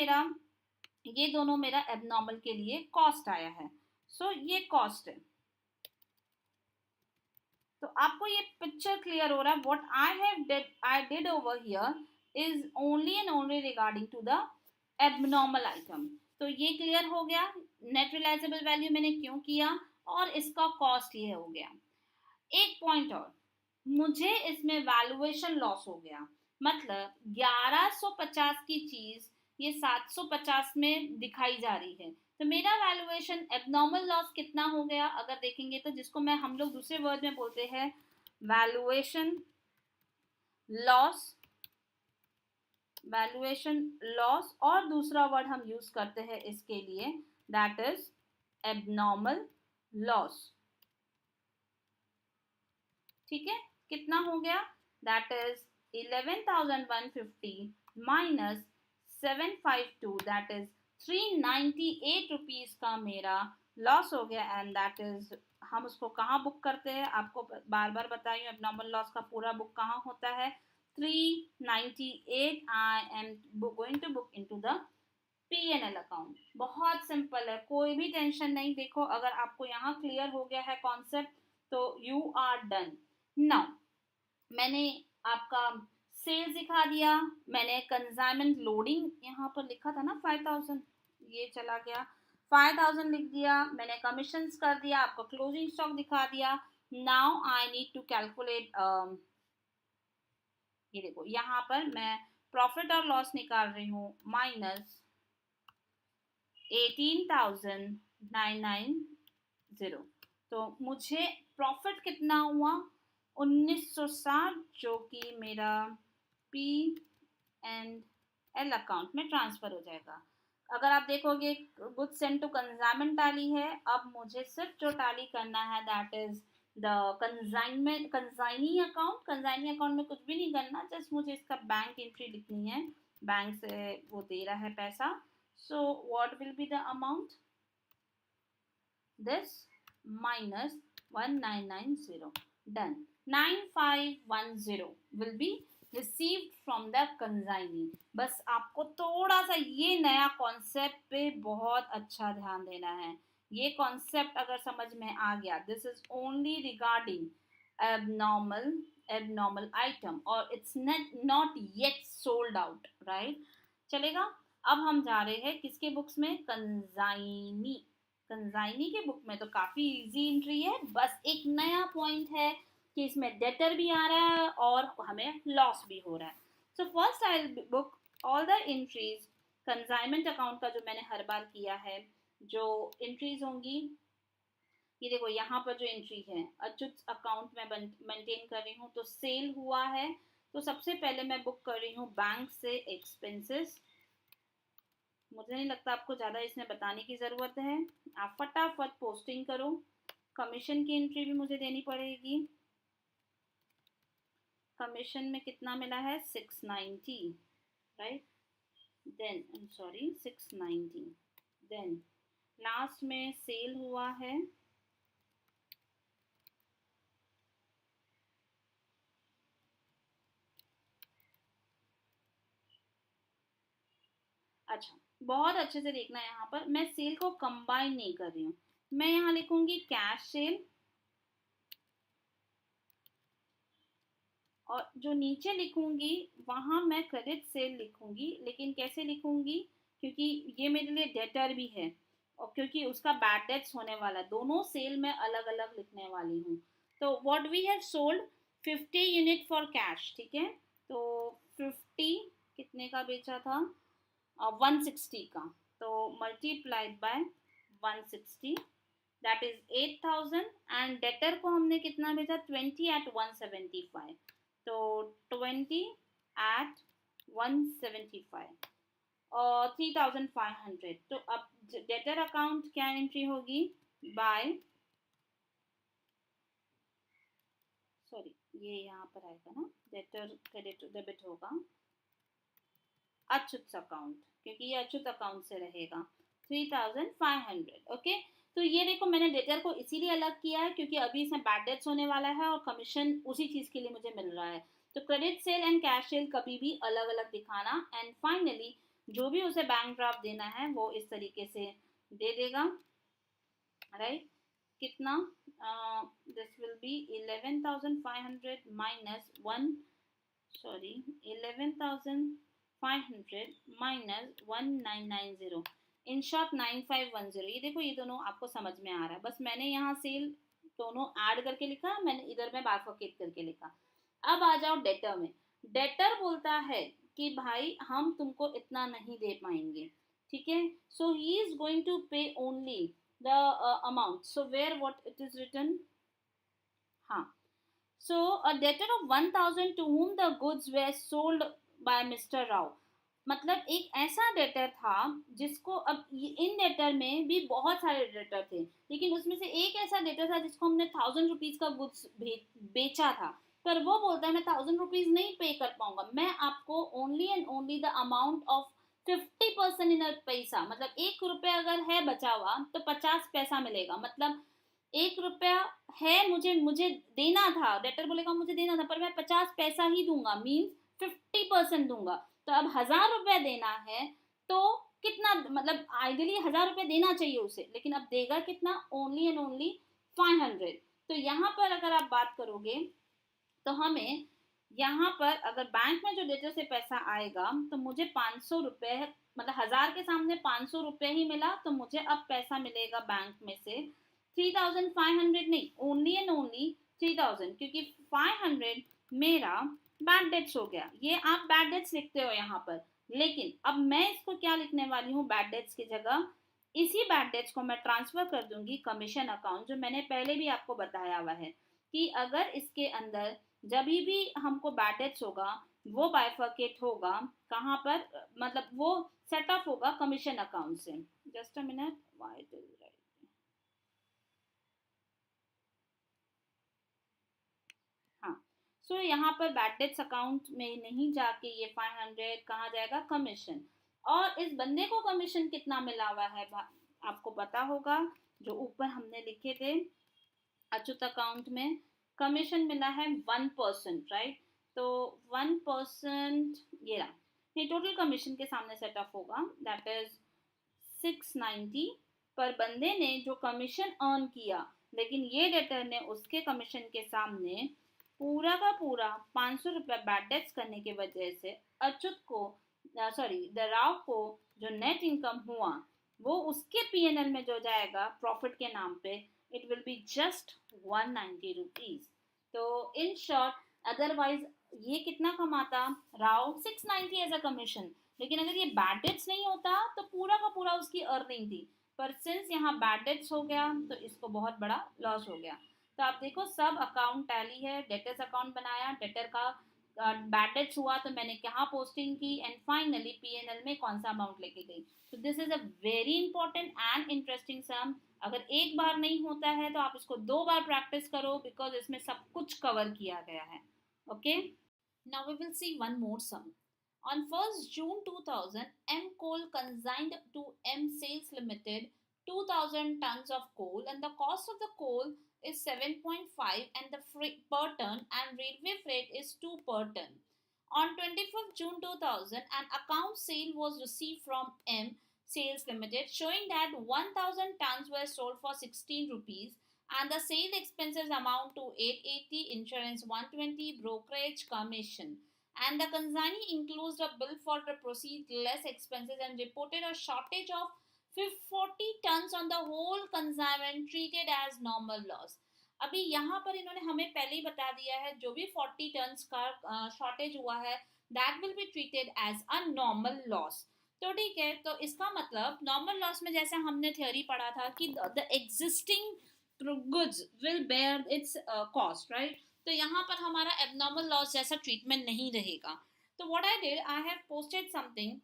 दोनों मेरा एबनॉर्मल के लिए कॉस्ट आया है। सो ये कॉस्ट है। तो आपको ये पिक्चर क्लियर हो रहा है. What I did over here is only and only regarding to the abnormal item. तो ये क्लियर हो गया नेट रियलाइजेबल वैल्यू मैंने क्यों किया और इसका कॉस्ट ये हो गया. एक पॉइंट और, मुझे इसमें वैल्यूएशन लॉस हो गया. मतलब 1150 की चीज ये 750 में दिखाई जा रही है. तो मेरा वैल्यूएशन एबनॉर्मल लॉस कितना हो गया अगर देखेंगे तो, जिसको मैं हम लोग दूसरे वर्ड में बोलते हैं वैल्यूएशन लॉस. वैल्यूएशन लॉस और दूसरा वर्ड हम यूज करते हैं इसके लिए, दैट इज एबनॉर्मल लॉस. ठीक है, कितना हो गया, that is 11,150 minus 752, that is 398 rupees का मेरा लॉस हो गया. एंड दैट इज, हम उसको कहाँ बुक करते हैं, आपको बार बार बताइए एबनॉर्मल लॉस का पूरा बुक कहाँ होता है. 398 I am going to book into the P&L account. बहुत सिंपल है, कोई भी टेंशन नहीं. देखो अगर आपको यहाँ क्लियर हो गया है कॉन्सेप्ट तो यू आर डन. नाउ मैंने आपका सेल्स दिखा दिया, मैंने कंसाइनमेंट लोडिंग यहाँ पर लिखा था ना 5000, ये चला गया, 5000 लिख दिया. मैंने कमीशंस कर दिया, आपको क्लोजिंग स्टॉक दिखा दिया. Now I need to calculate, ये देखो यहाँ पर मैं प्रॉफिट और लॉस निकाल रही हूँ, माइनस 18,990. तो मुझे प्रॉफिट कितना हुआ 1960, जो कि मेरा P&L अकाउंट में ट्रांसफर हो जाएगा. अगर आप देखोगे गुड्स सेंट टू कंसाइनमेंट टाली है, अब मुझे सिर्फ जो टाली करना है that is the consignment consignee account. Consignee account में कुछ भी नहीं करना, जस्ट मुझे इसका बैंक एंट्री लिखनी है, बैंक से वो दे रहा है पैसा. So what will be the amount? This minus 1990. Done. 9510 will be received from the consignee. बस आपको थोड़ा सा ये नया कॉन्सेप्ट पे बहुत अच्छा ध्यान देना है. ये कॉन्सेप्ट अगर समझ में आ गया, this is only regarding abnormal item और it's not yet sold out, right. चलेगा. अब हम जा रहे हैं किसके बुक्स में, कंसाइनी. कंसाइनी के बुक में तो काफी इजी एंट्री है, बस एक नया पॉइंट है कि इसमें डेटर भी आ रहा है और हमें लॉस भी हो रहा है. So first I will book all the entries. Consignment account का जो मैंने हर बार किया है, जो एंट्रीज होंगी, ये देखो यहाँ पर जो एंट्री है अच्युत अकाउंट में मेंटेन कर रही हूँ, तो सेल हुआ है. तो सबसे पहले मैं बुक कर रही हूँ बैंक से एक्सपेंसेस. मुझे नहीं लगता आपको ज़्यादा इसमें बताने की ज़रूरत है, आप फटाफट पोस्टिंग करो. कमीशन की एंट्री भी मुझे देनी पड़ेगी. कमीशन में कितना मिला है 690, right. Then sorry 690. Then last में सेल हुआ है, अच्छा बहुत अच्छे से देखना है. यहाँ पर मैं सेल को कंबाइन नहीं कर रही हूँ, मैं यहाँ लिखूंगी कैश सेल और जो नीचे लिखूंगी वहां मैं क्रेडिट सेल लिखूंगी. लेकिन कैसे लिखूंगी, क्योंकि ये मेरे लिए डेटर भी है और क्योंकि उसका बैड डेट्स होने वाला, दोनों सेल में अलग अलग लिखने वाली हूँ. तो what we have sold 50 unit for cash, ठीक है. तो 50 कितने का बेचा था 160 का, तो multiplied by 160, that is 8000. And debtor को हमने कितना भेजा 20 एट 175, तो 20 एट 175 और 3500. तो अब डेटर अकाउंट क्या एंट्री होगी, बाय, सॉरी ये यहाँ पर आएगा ना, डेटर क्रेडिट डेबिट होगा अच्युत अकाउंट, क्योंकि ये अच्युत अकाउंट से रहेगा 3500. ओके. तो ये देखो मैंने डेटर को इसीलिए अलग किया है क्योंकि अभी इसमें बैड डेट्स होने वाला है और कमीशन उसी चीज के लिए मुझे मिल रहा है. तो credit sale and cash cell कभी भी अलग अलग दिखाना. एंड फाइनली जो भी उसे बैंक ड्राफ्ट देना है वो इस तरीके से दे देगा, राइट. कितना This will be 11,500 minus 1, sorry, 11,500 minus 1990, in short 9510। ये देखो, ये दोनों आपको समझ में आ रहा है, बस मैंने यहाँ सेल दोनों ऐड करके लिखा, मैंने इधर में बाइफरकेट करके लिखा। अब आ जाओ डेटर में। डेटर बोलता है कि भाई हम तुमको इतना नहीं दे पाएंगे, ठीक है। So he is going to pay only the amount. So where what it is written, हाँ, so a debtor of 1000 to whom the goods were sold by Mr. Rao। मतलब एक ऐसा डेटर था जिसको, अब इन डेटर में भी बहुत सारे डेटर थे, लेकिन उसमें से एक ऐसा डेटर था जिसको हमने 1000 रुपीज का गुड्स बेचा था, पर वो बोलता है मैं 1000 रुपीज नहीं पे कर पाऊंगा, मैं आपको only and only the amount of 50% इन पैसा, मतलब 1 रुपया अगर है बचा हुआ तो 50 पैसा मिलेगा। मतलब 1 रुपया है, मुझे मुझे देना था, डेटर बोलेगा मुझे देना था, पर मैं 50 पैसा ही दूंगा, मीन्स 50% दूंगा। तो अब 1000 रुपया देना है तो कितना, मतलब आइडियली 1000 रुपया देना चाहिए उसे, लेकिन अब देगा कितना, ओनली एंड ओनली 500। तो यहाँ पर अगर आप बात करोगे तो हमें यहाँ पर अगर बैंक में जो डेटर से पैसा आएगा तो मुझे 500 रुपये, मतलब 1000 के सामने 500 रुपये ही मिला, तो मुझे अब पैसा मिलेगा बैंक में से 3500 नहीं, ओनली एंड ओनली 3000, क्योंकि 500 मेरा बैड डेट्स हो गया। ये आप बैड डेट्स लिखते हो यहाँ पर, लेकिन अब मैं इसको क्या लिखने वाली हूँ, बैड डेट्स की जगह इसी बैड डेट्स को मैं ट्रांसफर कर दूंगी कमीशन अकाउंट, जो मैंने पहले भी आपको बताया हुआ है कि अगर इसके अंदर जब भी हमको बैड डेट्स होगा वो बाइफरकेट होगा कहाँ पर, मतलब वो सेट ऑफ होगा कमीशन अकाउंट से। Just a minute, why it is right, हाँ। सो यहाँ पर बैड डेट्स अकाउंट में नहीं जाके ये 500 कहाँ जाएगा, कमीशन। और इस बंदे को कमीशन कितना मिला हुआ है आपको पता होगा, जो ऊपर हमने लिखे थे अच्युत अकाउंट में, कमीशन मिला है 1%, राइट। तो 1% ये रहा, ये टोटल कमीशन के सामने सेट ऑफ होगा, दैट इज 690। पर बंदे ने जो कमीशन अर्न किया, लेकिन ये डेटर ने उसके कमीशन के सामने पूरा का पूरा 500 रुपया बैड डेट्स करने की वजह से अच्युत को, सॉरी द राव को, जो नेट इनकम हुआ वो उसके पीएनएल में जो जाएगा प्रॉफिट के नाम पे, it will be just 190 rupees. तो इन शॉर्ट, अदरवाइज ये कितना कमाता राव, 690 एज अ कमीशन, लेकिन अगर ये बैड डेट्स नहीं होता तो पूरा का पूरा उसकी अर्निंग थी, पर सिंस यहाँ बैड डेट्स हो गया तो इसको बहुत बड़ा लॉस हो गया। तो आप देखो सब अकाउंट टैली है, डेटर्स अकाउंट बनाया, डेटर का बैड डेट्स हुआ तो मैंने कहाँ पोस्टिंग की, एंड फाइनली पीएनएल में कौन सा अमाउंट लेके गई। तो this is a very important and interesting sum. अगर एक बार नहीं होता है तो आप इसको 2 बार प्रैक्टिस करो, बिकॉज इसमें सब कुछ कवर किया गया है। Okay, now we will see one more sum. On 1st June 2000, M Coal consigned to M Sales Limited 2000 tons of coal, and the cost of the coal is 7.5 and the freight per ton and railway freight is 2 per ton. On 25th June 2000, an account sale was received from M Sales Limited showing that 1000 tons were sold for 16 rupees and the sale expenses amount to 880, insurance 120, brokerage commission, and the consignee includes a bill for the proceeds less expenses and reported a shortage of 40 tons on the whole consignment treated as normal loss। अभी यहाँ पर इन्होंने हमें पहले ही बता दिया है जो भी 40 टन्स का शॉर्टेज हुआ है that will be treated as a normal loss. तो ठीक है, तो इसका मतलब नॉर्मल लॉस में जैसे हमने थ्योरी पढ़ा था कि the existing goods will bear its cost, right. तो यहाँ पर हमारा एबनॉर्मल लॉस जैसा ट्रीटमेंट नहीं रहेगा। तो what I did, I have posted something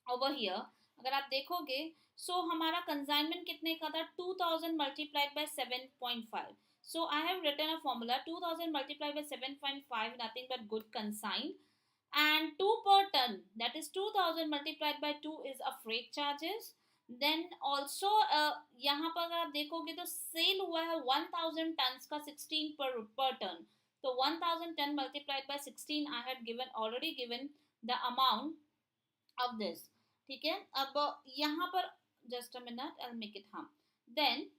over here. अगर आप देखोगे सो हमारा कंसाइनमेंट कितने का था, 2000 multiplied by 7.5। so I have written a formula, 2000 multiplied by 7.5, nothing but good consigned, and 2 per ton, that is 2000 multiplied by 2 is a freight charges। Then also यहाँ पर अगर आप देखोगे तो सेल हुआ है 1000 टन का 16 पर टन। तो 1000 ton multiplied by 16, I have given already given the amount of this, ठीक है। अब यहाँ पर just a minute, I will make it, हाँ। Then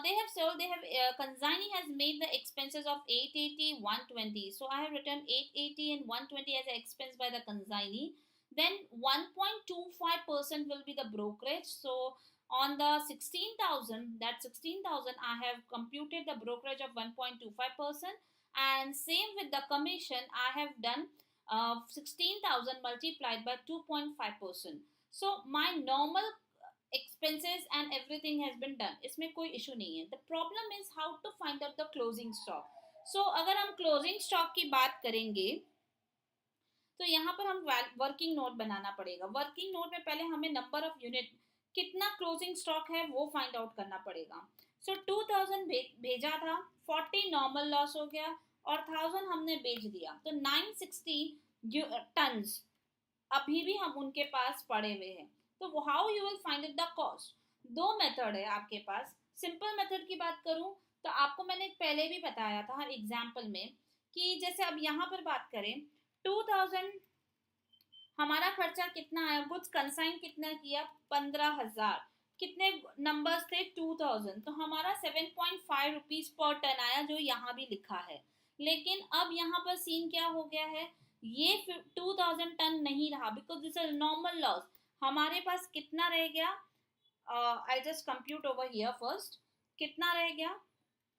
They have sold, they have, consignee has made the expenses of 880, 120. So I have written 880 and 120 as an expense by the consignee. Then 1.25% will be the brokerage. So on the 16,000, that 16,000, I have computed the brokerage of 1.25%. And same with the commission, I have done 16,000 multiplied by 2.5%. So my normal expenses and everything has been done, इसमें कोई issue नहीं है. The problem is how to find out the closing stock. So अगर हम closing stock की बात करेंगे तो यहाँ पर हम वर्किंग नोट बनाना पड़ेगा. वर्किंग नोट में पहले हमें नंबर ऑफ यूनिट, कितना क्लोजिंग स्टॉक है वो फाइंड आउट करना पड़ेगा. सो 2000 भेजा था, 40 नॉर्मल लॉस हो गया और 1000 हमने बेच दिया, तो 960 टन्स अभी भी हम उनके पास पड़े हुए हैं. तो how you will find it the cost? दो मेथड है आपके पास. सिंपल मेथड की बात करूं तो आपको मैंने पहले भी बताया था हर एग्जाम्पल में कि जैसे अब यहाँ पर बात करें 2000 हमारा खर्चा कितना आया, गुड्स कंसाइन कितना किया 15,000, कितने नंबर्स थे 2000, तो हमारा 7.5 रुपीज पर टन आया जो यहाँ भी लिखा है. लेकिन अब यहाँ पर सीन क्या हो गया है, ये 2000 टन नहीं रहा because this is normal loss. हमारे पास कितना रह गया, I just compute over here first, कितना रह गया,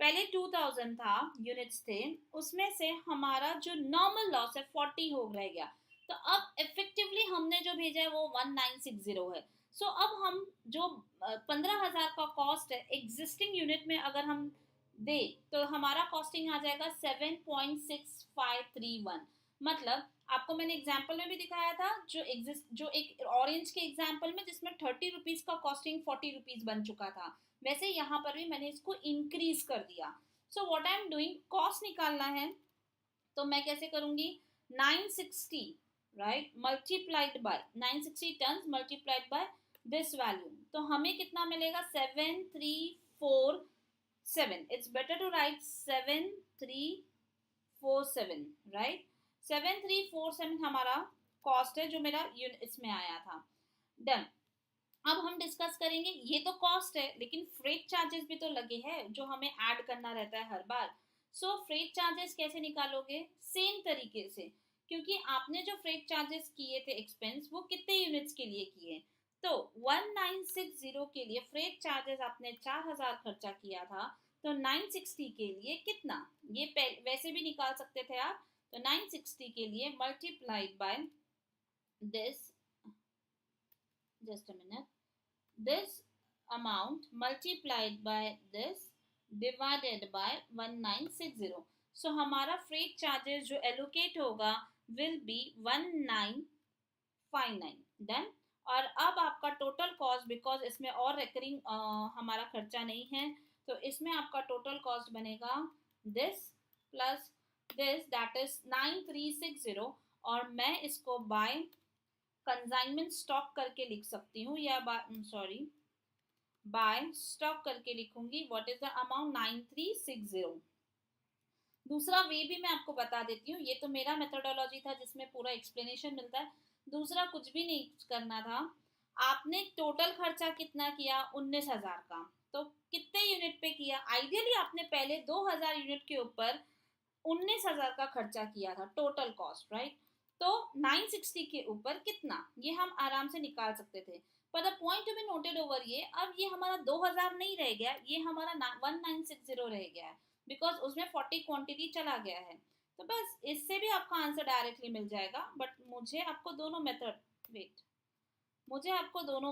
पहले 2000 था यूनिट्स थे, उसमें से हमारा जो नॉर्मल लॉस है 40 हो रह गया. तो अब इफेक्टिवली हमने जो भेजा है वो 1960 है. सो अब हम जो 15,000 का कॉस्ट है एग्जिस्टिंग यूनिट में अगर हम दे तो हमारा कॉस्टिंग आ जाएगा 7.6531. मतलब आपको मैंने एग्जाम्पल में भी दिखाया था जो एक ऑरेंज के एग्जाम्पल में जिसमें 30 रुपीज का कॉस्टिंग 40 रुपीज बन चुका था, वैसे यहाँ पर भी मैंने इसको इंक्रीज कर दिया. So what I am doing, cost निकालना है तो मैं कैसे करूंगी, 960 right multiplied by 960 tons multiplied by this value, तो हमें कितना मिलेगा 7347. It's better to write 7347 right. 7347 हमारा कॉस्ट है जो मेरा इसमें आया था. डन. अब हम डिस्कस करेंगे, ये तो कॉस्ट है लेकिन फ्रेट चार्जेस भी तो लगे हैं जो हमें ऐड करना रहता है हर बार. सो फ्रेट चार्जेस कैसे निकालोगे, सेम तरीके से, क्योंकि आपने जो फ्रेट चार्जेस किए थे एक्सपेंस वो कितने यूनिट्स के लिए किए, तो 1960 के लिए फ्रेट चार्जेस आपने 4000 खर्चा किया था, तो 960 के लिए कितना, ये वैसे भी निकाल सकते थे आप. तो 960 के लिए multiplied by this, just a minute, this amount multiplied by this divided by 1960. So हमारा फ्रेट चार्जेस जो एलोकेट होगा will be 1959. डन. और अब आपका टोटल कॉस्ट, बिकॉज इसमें और रेकरिंग हमारा खर्चा नहीं है, तो इसमें आपका टोटल कॉस्ट बनेगा this plus this, that is 9360. और मैं इसको बाय कंसाइनमेंट स्टॉक करके लिख सकती हूँ या बाय स्टॉक करके लिखूंगी. What is the amount 9360. दूसरा वे भी मैं आपको बता देती हूँ, ये तो मेरा मेथोडोलॉजी था जिसमें पूरा एक्सप्लेनेशन मिलता है. दूसरा कुछ भी नहीं करना था, आपने टोटल खर्चा कितना किया 19,000 का, तो कितने यूनिट पे किया, आइडियली आपने पहले 2000 यूनिट के ऊपर 19,000 का खर्चा किया था टोटल कॉस्ट राइट. तो 960 के ऊपर कितना, ये हम आराम से निकाल सकते थे. पर the point to be noted over, ये अब ये हमारा 2000 नहीं रह गया, ये हमारा 1960 रह गया है बिकॉज उसमें 40 क्वांटिटी चला गया है. तो बस इससे भी आपका आंसर डायरेक्टली मिल जाएगा. बट मुझे आपको दोनों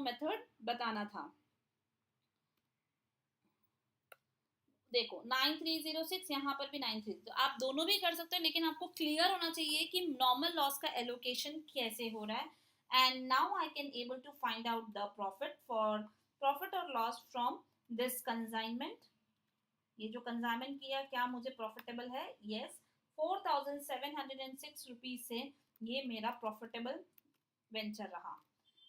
मेथड बताना था. देखो 9306 यहाँ पर भी 93, तो आप दोनों भी कर सकते हो, लेकिन आपको क्लियर होना चाहिए कि नॉर्मल लॉस का एलोकेशन कैसे हो रहा है. And now I can able to find out the profit और लॉस फ्रॉम दिस कंसाइनमेंट. ये जो कंसाइनमेंट किया क्या मुझे प्रॉफिटेबल है, यस. 4706 रुपीज से ये मेरा प्रॉफिटेबल वेंचर रहा,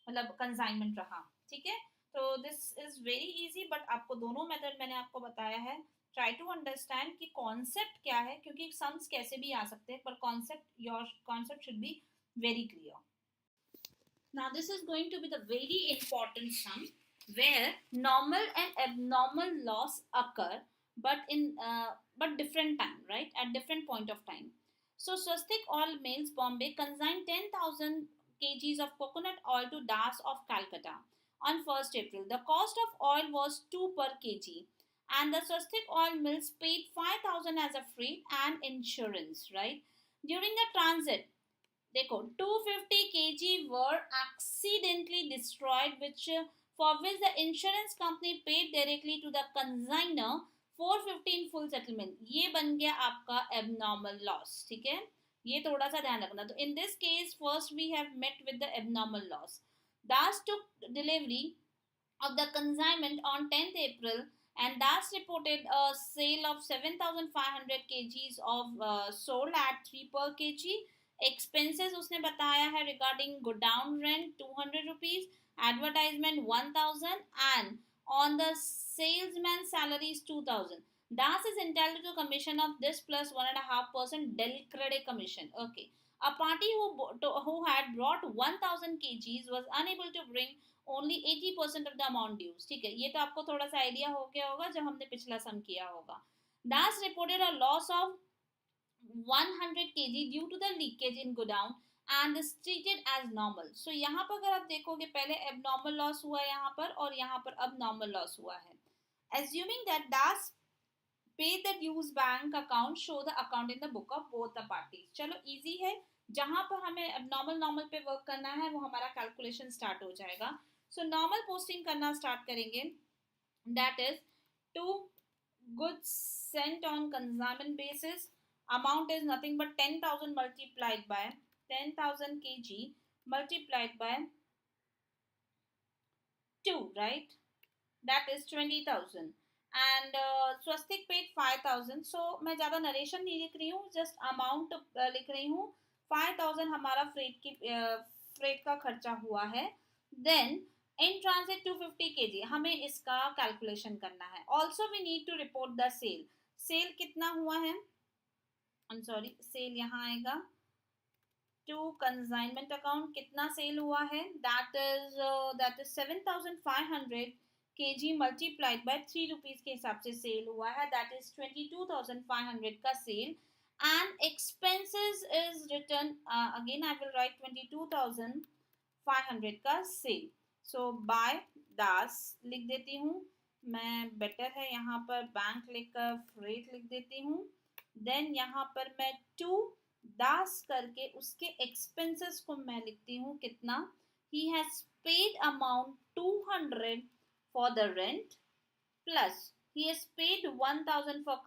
मतलब कंसाइनमेंट रहा. ठीक है, तो this is very easy. But आपको दोनों मेथड मैंने आपको बताया है. ट्राई टू अंडरस्टैंड कि कॉन्सेप्ट क्या है, क्योंकि सम्स कैसे भी आ सकते हैं, पर your concept should be very clear. Now this is going to be the very important sum. where normal and abnormal loss occur, but different time, right? At different point of time. So Swastik Oil Mills Bombay consigned 10,000 kgs of coconut oil to Das of Calcutta on 1st April. The cost of oil was 2 per kg, and the Swastik Oil Mills paid 5,000 as a freight and insurance, right? During the transit, देखो 250 kg were accidentally destroyed, which for which the insurance company paid directly to the consigner 415 full settlement. ये बन गया आपका abnormal loss, ठीक है? ये थोड़ा सा ध्यान रखना. तो in this case first we have met with the abnormal loss. Das took delivery of the consignment on 10th April, and Das reported a sale of 7,500 kgs of sold at 3 per kg. Expenses उसने बताया है regarding godown rent 200 rupees, advertisement 1,000, and on the salesman salaries 2,000. Das is entitled to commission of this plus 1.5% del crede commission. Okay. A party who had brought 1,000 kgs was unable to bring only 80% of the amount dues. ठीक है, ये तो आपको थोड़ा सा idea हो गया होगा जब हमने पिछला सम किया होगा. Das reported a loss of 100 kg due to the leakage in godown and is treated as normal. So यहाँ पर अगर आप देखोगे पहले एबनॉर्मल लॉस हुआ है यहाँ पर और यहाँ पर अब नॉर्मल लॉस हुआ है. Assuming that Das pay the dues bank account, show the account in the book of both the parties. चलो इजी है, जहां पर हमें एबनॉर्मल नॉर्मल पे वर्क करना है वो हमारा कैलकुलेशन स्टार्ट हो जाएगा. सो नॉर्मल पोस्टिंग करना स्टार्ट करेंगे. That is 2 goods sent on consignment basis. Amount is nothing but 10,000 multiplied by 10,000 kg multiplied by 2, right? That is 20,000. And Swastik paid 5,000. So मैं ज़्यादा नरेशन नहीं लिख रही हूँ, जस्ट अमाउंट लिख रही हूँ. 5,000 हमारा फ्रेट का खर्चा हुआ है. देन इन ट्रांसिट 250 kg, हमें इसका कैलकुलेशन करना है. Also we need to report the sale. Sale कितना हुआ है, सॉरी सेल यहाँ आएगा टू कंसाइनमेंट अकाउंट. कितना सेल हुआ है, that is 7,500 kg multiplied by 3 rupees के हिसाब से सेल हुआ है. दैट इज 22,500 का sale. And expenses is return again I will write 22,500 का सेल. सो बाय दास लिख देती हूँ मैं, बेटर है यहाँ पर बैंक लिखकर फ्रेट लिख देती हूँ. देन यहाँ पर मैं टू दास करके उसके एक्सपेंसेस को मैं लिखती हूँ कितना. He has paid amount 200 for the rent, plus he has paid 1,000 for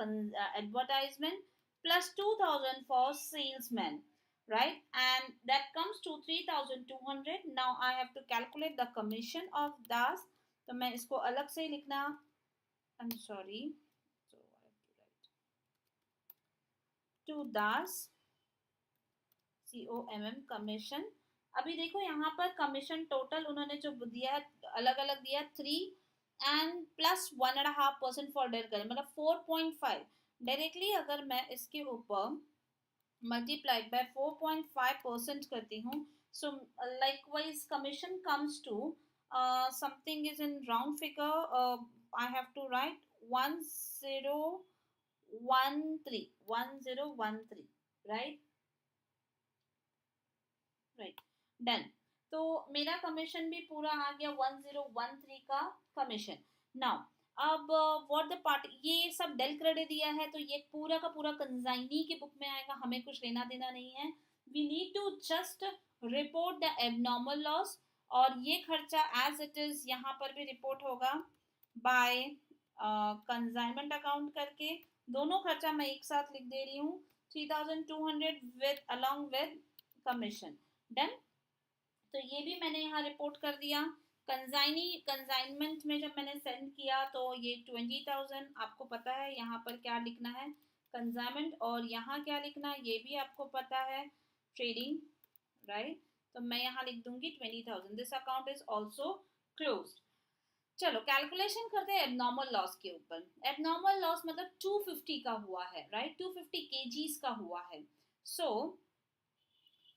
advertisement, plus 2,000 for salesman, right? And that comes to 3,200. Now I have to calculate the commission of Das. तो मैं इसको अलग से लिखना, I'm sorry, so I have to write to Das COMM commission. अभी देखो यहाँ पर कमीशन टोटल उन्होंने जो दिया है अलग अलग दिया 3 एंड प्लस 1.5% फॉर डेयर करें, मतलब 4.5. डायरेक्टली अगर मैं इसके ऊपर मल्टीप्लाइड बाय 4.5% करती हूँ, so likewise commission comes to something is in round figure. I have to write 1013 right. Right, done. तो मेरा कमीशन भी पूरा आ गया 1013 का कमीशन. नाउ अब व्हाट द पार्टी, ये सब डेल क्रेडिट दिया है तो ये पूरा का पूरा कंसाइनी की बुक में आएगा, हमें कुछ लेना देना नहीं है. We need to just report the abnormal loss, और ये खर्चा एज इट इज यहाँ पर भी रिपोर्ट होगा बाय कंसाइनमेंट अकाउंट करके. दोनों खर्चा मैं एक साथ लिख दे रही हूँ 3,200 with along with commission. Done. तो ये भी मैंने यहाँ रिपोर्ट कर दिया. कंसाइनमेंट में जब मैंने सेंड किया तो ये 20,000, आपको पता है यहाँ पर क्या लिखना है कंसाइनमेंट, और यहाँ क्या लिखना है ये भी आपको पता है ट्रेडिंग, राइट. तो मैं यहाँ लिख दूंगी 20,000. This account is also closed. चलो कैलकुलेशन करते हैं एबनॉर्मल लॉस के ऊपर. एबनॉर्मल लॉस मतलब 250 का हुआ है, राइट. 250 kgs का हुआ है. सो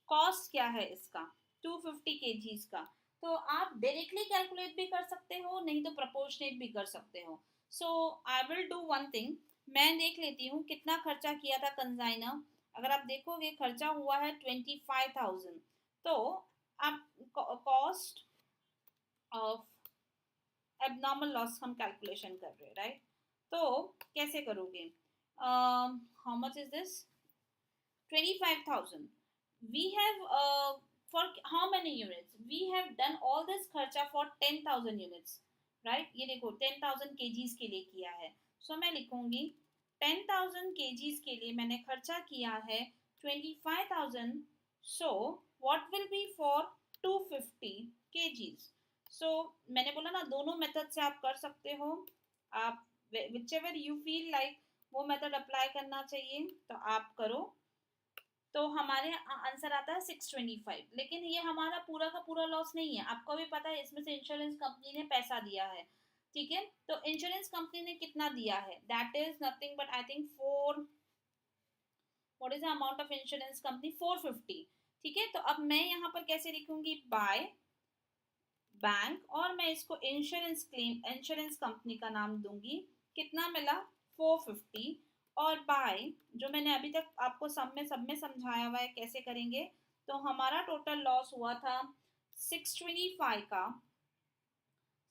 कॉस्ट क्या है इसका 250 kgs का, तो आप डायरेक्टली कैलकुलेट भी कर सकते हो, नहीं तो प्रोपोर्शनेट भी कर सकते हो. So I will do one thing. मैं देख लेती हूँ कितना खर्चा किया था कंजाइनर. अगर आप देखोगे खर्चा हुआ है 25,000. तो आप कॉस्ट ऑफ एबनॉर्मल लॉस हम कैलकुलेशन कर रहे हैं, राइट? तो कैसे करोगे? How much is this? 25,000. We have for how many units? We have done all this खर्चा for 10,000 units, right? ये देखो 10,000 kgs के लिए किया है. So मैं लिखूंगी 10,000 kgs के लिए मैंने खर्चा किया है 25,000. So what will be for 250 kgs? So मैंने बोला ना दोनों मेथड से आप कर सकते हो. आप whichever you feel like वो मेथड अप्लाई करना चाहिए तो आप करो. तो हमारे आंसर आता है 625. लेकिन ये हमारा पूरा का पूरा लॉस नहीं है, आपको भी पता है इसमें से इंश्योरेंस कंपनी ने पैसा दिया है. ठीक है, तो इंश्योरेंस कंपनी ने कितना दिया है? That is nothing but I think 4. What is the amount of insurance company? 450. ठीक है, तो अब मैं यहाँ पर कैसे लिखूंगी? बाय बैंक, और मैं इसको इंश्योरेंस क्लेम इंश्योरेंस कंपनी का नाम दूंगी. कितना मिला? 450. और बाय जो मैंने अभी तक आपको सब में समझाया हुआ है कैसे करेंगे. तो हमारा टोटल लॉस हुआ था 625 का.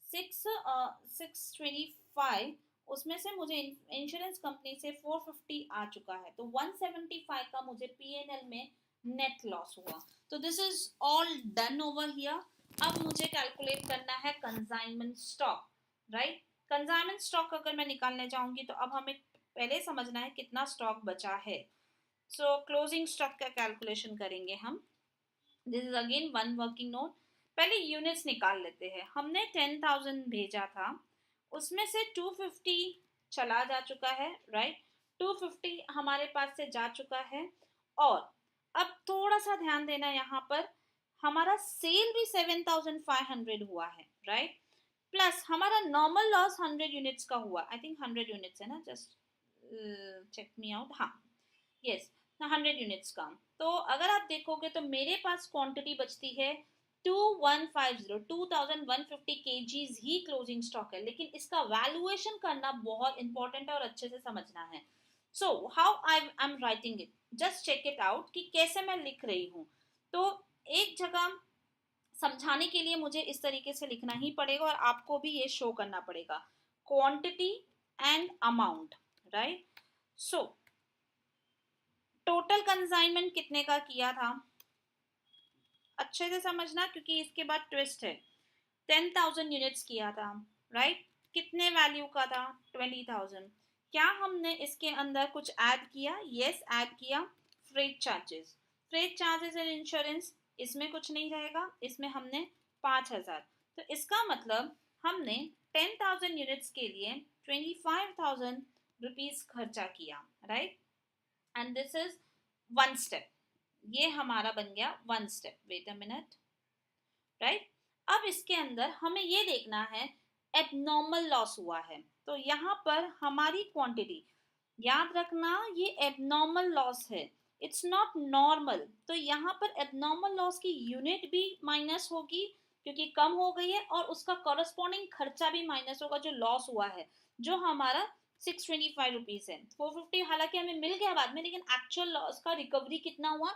625. उसमें से मुझे इंश्योरेंस कंपनी से 450 आ चुका है, तो 175 का मुझे पीएनएल में नेट लॉस हुआ. तो this is all done over here. अब मुझे कैलकुलेट करना है consignment stock, right? Consignment stock अगर मैं निकालने जाऊंगी तो अब हमें पहले समझना है कितना स्टॉक बचा है. सो क्लोजिंग स्टॉक का कैलकुलेशन करेंगे हम. This is again one working note. पहले यूनिट्स निकाल लेते हैं. हमने 10,000 भेजा था, उसमें से 250 चला जा चुका है, राइट? 250 हमारे पास से जा चुका है. और अब थोड़ा सा ध्यान देना, यहाँ पर हमारा सेल भी 7,500 हुआ है, राइट? प्लस हमारा नॉर्मल लॉस 100 यूनिट्स का हुआ. आई थिंक 100 यूनिट्स है ना, जस्ट चेक मी आउट. हाँ, यस, 100 यूनिट्स का. तो अगर आप देखोगे तो मेरे पास क्वांटिटी बचती है 2150 kgs ही क्लोजिंग स्टॉक है. लेकिन इसका वैल्यूएशन करना बहुत इंपॉर्टेंट है और अच्छे से समझना है. So how I am writing it, just check it out कि कैसे मैं लिख रही हूँ. तो एक जगह समझाने के लिए मुझे इस तरीके से लिखना ही पड़ेगा और आपको भी ये शो करना पड़ेगा. Quantity and amount, right? So total consignment कितने का किया था अच्छे से समझना, क्योंकि इसके बाद ट्विस्ट है. 10,000 यूनिट्स किया था, राइट? कितने वैल्यू का था? 20,000. क्या हमने इसके अंदर कुछ ऐड किया? यस, ऐड किया. Freight charges, freight charges and insurance, इसमें कुछ नहीं रहेगा. इसमें हमने 5,000. तो इसका मतलब हमने 10,000 यूनिट्स के लिए 25,000 रुपीज खर्चा किया, right? And this is one step. ये हमारा बन गया one step. Wait a minute, right? अब इसके अंदर हमें ये देखना है एबनॉर्मल लॉस हुआ है. तो यहाँ पर हमारी क्वांटिटी, याद रखना ये एबनॉर्मल लॉस है, इट्स नॉट नॉर्मल. तो यहाँ पर एबनॉर्मल लॉस की यूनिट भी माइनस होगी क्योंकि कम हो गई है, और उसका कॉरस्पॉन्डिंग खर्चा भी माइनस होगा जो लॉस हुआ है, जो हमारा 625 रुपीज है. 450 हालांकि हमें मिल गया बाद में, लेकिन एक्चुअल लॉस का रिकवरी कितना हुआ,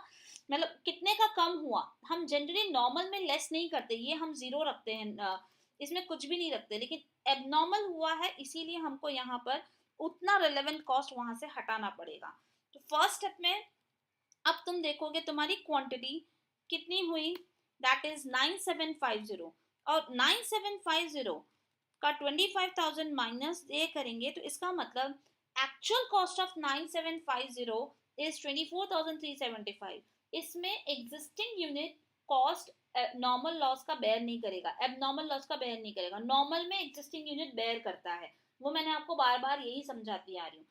मतलब कितने का कम हुआ. हम जनरली नॉर्मल में लेस नहीं करते, ये हम जीरो रखते हैं, इसमें कुछ भी नहीं रखते. लेकिन एबनॉर्मल हुआ है इसीलिए हमको यहाँ पर उतना रिलेवेंट कॉस्ट वहां से हटाना पड़ेगा. तो फर्स्ट स्टेप में अब तुम देखोगे तुम्हारी क्वांटिटी कितनी हुई, दैट इज 9750. और 9750 का 25,000 माइनस ये करेंगे तो इसका मतलब एक्चुअल कॉस्ट ऑफ 9750 इज 24,375. इसमें existing unit cost normal loss का बेयर नहीं करेगा, एबनॉर्मल लॉस का बेयर नहीं करेगा. नॉर्मल में एग्जिस्टिंग यूनिट बेयर करता है, वो मैंने आपको बार बार यही समझाती आ रही हूँ.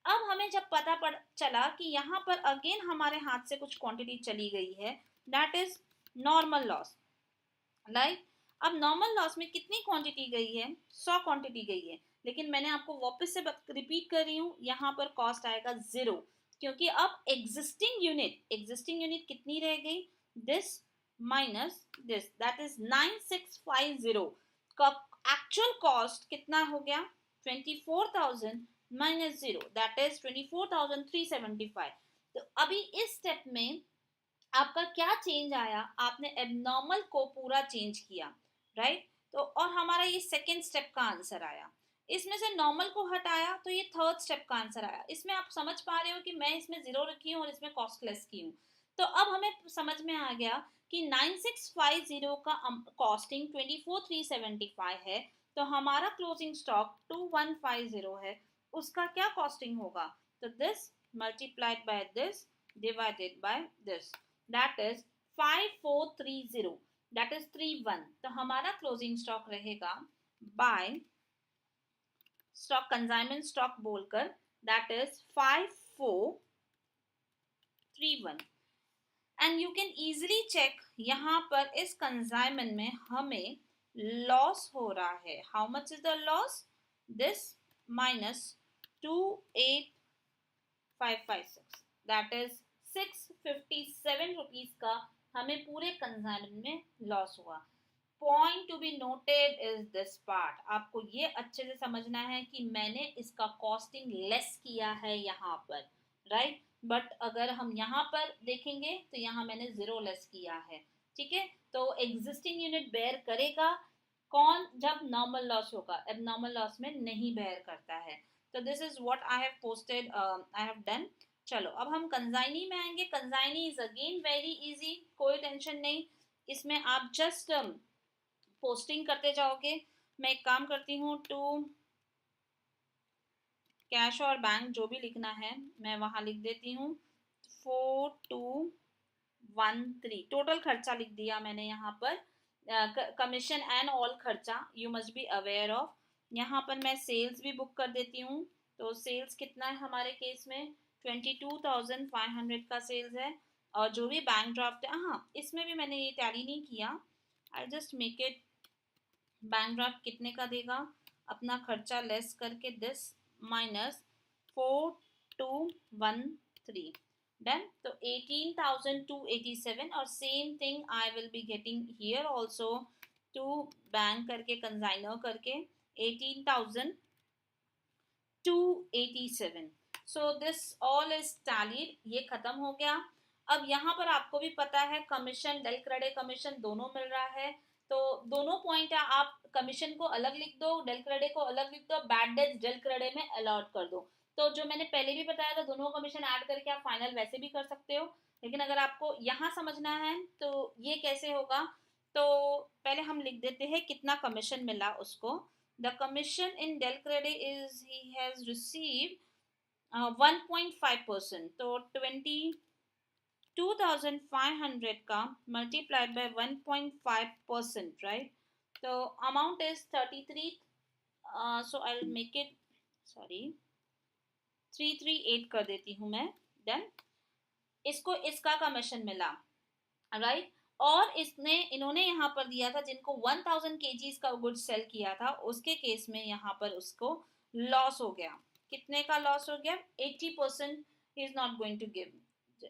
अब हमें जब पता पड़ चला कि यहाँ पर अगेन हमारे हाथ से कुछ क्वांटिटी चली गई है, that is normal loss, right? अब नॉर्मल लॉस में कितनी क्वांटिटी गई है? 100 क्वांटिटी गई है. लेकिन मैंने आपको वापस से रिपीट कर रही हूँ, यहाँ पर कॉस्ट आएगा 0, क्योंकि अब एग्जिस्टिंग यूनिट कितनी रह गई? This minus this, that is 9650 का एक्चुअल कॉस्ट कितना हो गया, 24,000 माइनस 0, दैट इज 24,375। तो अभी इस स्टेप में आपका क्या चेंज आया, आपने एबनॉर्मल को पूरा चेंज किया, राइट। तो और हमारा ये सेकेंड स्टेप का आंसर आया। इसमें से नॉर्मल को हटाया तो ये थर्ड स्टेप का आंसर आया। इसमें आप समझ पा रहे हो कि मैं इसमें जीरो रखी हूँ और इसमें कॉस्टलेस की हूँ। तो अब हमें समझ में आ गया कि 9650 का कॉस्टिंग 24,375 है, तो हमारा क्लोजिंग स्टॉक 2150 है, उसका क्या कॉस्टिंग होगा, तो this multiplied by this divided by this, that is 5430, that is 31। तो हमारा क्लोजिंग स्टॉक रहेगा बाय स्टॉक कंसाइनमेंट स्टॉक बोलकर, that is 5431। And you can easily check, यहाँ पर इस कंसाइनमेंट में हमें लॉस हो रहा है। How much is the loss, this minus 28556, that is 657 rupees का हमें पूरे कंसाइनमेंट में लॉस हुआ। Point to be noted is this part, आपको ये अच्छे से समझना है कि मैंने इसका कॉस्टिंग लेस किया है यहाँ पर, राइट। बट अगर हम यहाँ पर देखेंगे तो यहाँ मैंने जीरो लेस किया है, ठीक है। तो एग्जिस्टिंग यूनिट बेयर करेगा कौन, जब नॉर्मल लॉस होगा, एबनॉर्मल लॉस में नहीं बेयर करता है। तो this is what I have posted, I have done. चलो अब हम कंजाइनी में आएंगे। Consignee is again very easy, कोई टेंशन नहीं, इसमें आप जस्ट पोस्टिंग करते जाओगे। मैं एक काम करती हूँ, टू कैश और बैंक जो भी लिखना है मैं वहां लिख देती हूँ, 4213 टोटल खर्चा लिख दिया मैंने यहाँ पर, कमीशन एंड ऑल खर्चा you must be aware of. यहाँ पर मैं सेल्स भी बुक कर देती हूँ। तो सेल्स कितना है हमारे केस में, 22,500 का सेल्स है। और जो भी बैंक ड्राफ्ट है, हाँ इसमें भी मैंने ये टैली नहीं किया, I just make it, bank draft कितने का देगा, अपना खर्चा लेस करके दिस माइनस 4213, डन। तो 18,287, और same thing I will be getting here also, to bank करके कंसाइनर करके 18,287। So this all is tallied, ये खत्म हो गया। अब यहाँ पर आपको भी पता है कमीशन, डेल क्रेडिट कमीशन दोनों मिल रहा है, तो दोनों पॉइंट है, आप कमीशन को अलग लिख दो, डेल क्रेडिट को अलग लिख दो, बैड डेट डेल क्रेडिट में अलॉट कर दो। तो जो मैंने पहले भी बताया था, दोनों कमीशन ऐड करके आप फाइनल वैसे भी कर सकते हो, लेकिन अगर आपको यहाँ समझना है तो ये कैसे होगा, तो पहले हम लिख देते हैं कितना कमीशन मिला उसको। The commission in del credit is he has received 1.5%, तो 22,500 का मल्टीप्लाइड बाय 1.5%, राइट। तो amount is 33, so I will make it, sorry 338 कर देती हूँ मैं, डन। इसको इसका कमीशन मिला, राइट। और इसने इन्होंने यहाँ पर दिया था जिनको 1000 kgs का गुड सेल किया था, उसके केस में यहाँ पर उसको लॉस हो गया। कितने का लॉस हो गया, 80% is not going to give.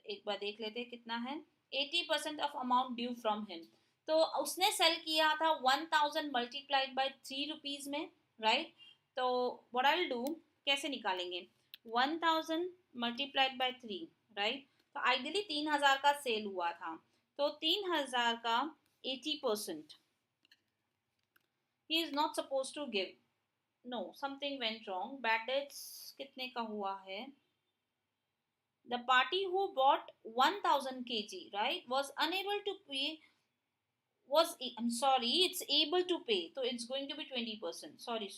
एक बार देख लेते हैं कितना है, 80% of amount due from him. तो उसने सेल किया था 1000 मल्टीप्लाइड बाय 3 रुपीज में, राइट। तो व्हाट आई विल डू, कैसे निकालेंगे, 1000 मल्टीप्लाइड बाय 3, राइट। तो आइडियली 3000 का सेल हुआ था, तो 3000 का 80%, he is not supposed to give, no something went wrong, bad debts कितने का हुआ है, the party who bought 1000 kg, right, was unable to pay, I'm sorry, it's able to pay, so it's going to be 20%, sorry,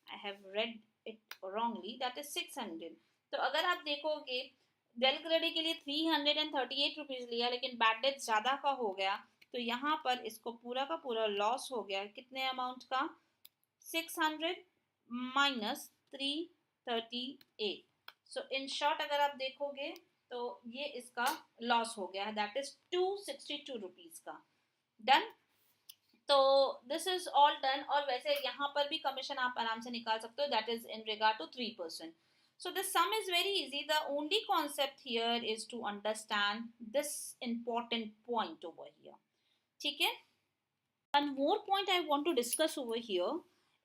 I have read it wrongly, that is 600। तो अगर आप देखोगे del credit के लिए 338 rupees लिया, लेकिन bad debt ज्यादा का हो गया, तो यहाँ पर इसको पूरा का पूरा लॉस हो गया, कितने अमाउंट का, 600 माइनस 338। सो इन शॉर्ट अगर आप देखोगे तो ये इसका लॉस हो गया है, दैट इज 262 रुपीज का, डन। तो दिस इज ऑल डन। और वैसे यहाँ पर भी कमीशन आप आराम से निकाल सकते हो, that is in regard to 3%। So the sum is very easy. The only concept here is to understand this important point over here. ठीक है? One more point I want to discuss over here.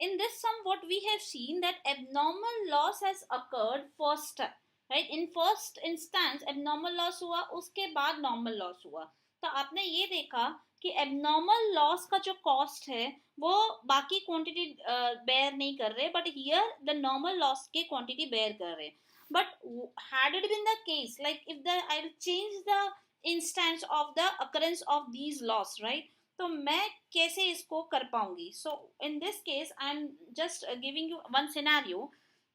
In this sum, what we have seen that abnormal loss has occurred first, right? In first instance, abnormal loss हुआ, उसके बाद normal loss हुआ. तो आपने ये देखा कि abnormal loss का जो cost है वो बाकी quantity bear नहीं कर रहे, but here the normal loss के quantity bear कर रहे. But had it been the case, like if the I will change the instance of the occurrence of these loss, right? तो मैं कैसे इसको कर पाऊंगी. So in this case I am just giving you one scenario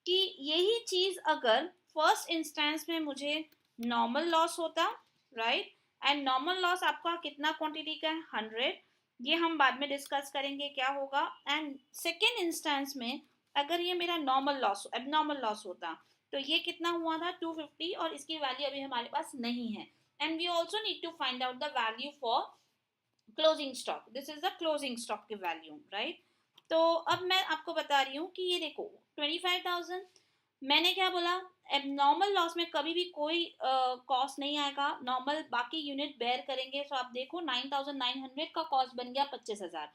कि यही चीज अगर फर्स्ट इंस्टेंस में मुझे नॉर्मल लॉस होता, राइट, एंड नॉर्मल लॉस आपका कितना क्वांटिटी का है, 100. ये हम बाद में डिस्कस करेंगे क्या होगा. एंड सेकेंड इंस्टेंस में अगर ये मेरा नॉर्मल लॉस एबनॉर्मल लॉस होता तो ये कितना हुआ था, 250, और इसकी वैल्यू अभी हमारे पास नहीं है. And we also need to find out the value for closing stock. This is the closing stock की वैल्यू, राइट. तो अब मैं आपको बता रही हूँ कि ये देखो 25,000, मैंने क्या बोला, एबनॉर्मल लॉस में कभी भी कोई कॉस्ट नहीं आएगा, नॉर्मल बाकी यूनिट बेयर करेंगे. सो आप देखो 9,900 का कॉस्ट बन गया 25,000.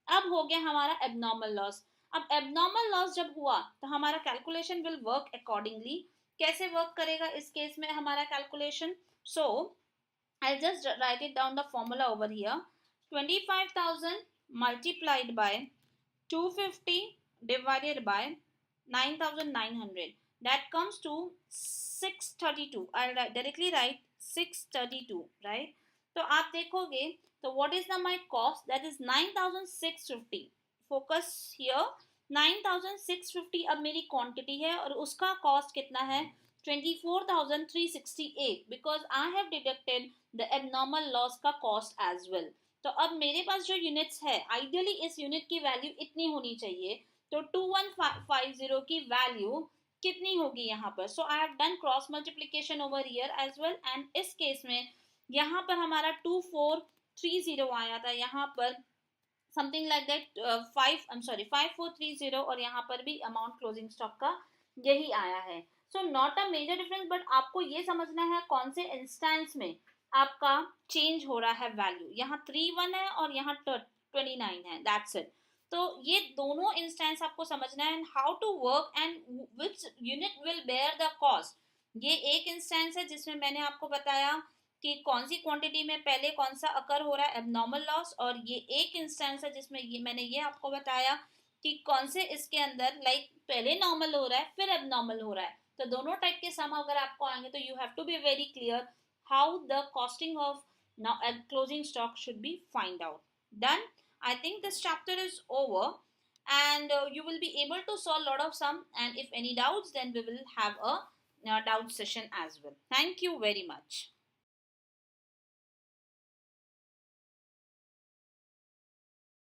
अब हो गया हमारा एबनॉर्मल लॉस. अब एबनॉर्मल लॉस जब हुआ तो हमारा कैलकुलेशन विल वर्क अकॉर्डिंगली. कैसे वर्क करेगा इस केस में हमारा calculation? So I'll just write it down the formula over here. 25,000 multiplied by 250 divided by 9,900. That comes to 632. I'll directly write 632, right? तो आप देखोगे तो what is the my cost? That is 9,650. Focus here. 9,650 अब मेरी quantity है और उसका cost कितना है, 24,368, because I have deducted the abnormal loss का कॉस्ट एज वेल. तो अब मेरे पास जो यूनिट्स है, आइडियली इस यूनिट की वैल्यू इतनी होनी चाहिए. तो 2150 की वैल्यू कितनी होगी यहाँ पर? So I have done cross multiplication over here as well. And इस केस में यहाँ पर हमारा 2430 आया था, यहाँ पर समथिंग लाइक दैट 5430, और यहाँ पर भी अमाउंट क्लोजिंग स्टॉक का यही आया है. So not a major difference, but आपको ये समझना है कौन से इंस्टेंस में आपका चेंज हो रहा है वैल्यू. यहाँ 31 है और यहाँ 29 है, दैट्स इट. तो ये दोनों इंस्टेंस आपको समझना है, how to work and which unit will bear the cost. ये एक इंस्टेंस है जिसमें मैंने आपको बताया कि कौन सी क्वांटिटी में पहले कौन सा अकर हो रहा है एबनॉर्मल लॉस, और ये एक इंस्टेंस है जिसमें ये मैंने ये आपको बताया कि कौन से इसके अंदर लाइक पहले नॉर्मल हो रहा है फिर एबनॉर्मल हो रहा है. तो दोनों टाइप के सम अगर आपको आएंगे तो you have to be very clear how the costing of closing stock should be find out. Done. I think this chapter is over, and you will be able to solve a lot of sum, and if any doubts then we will have a doubt session as well. Thank you very much.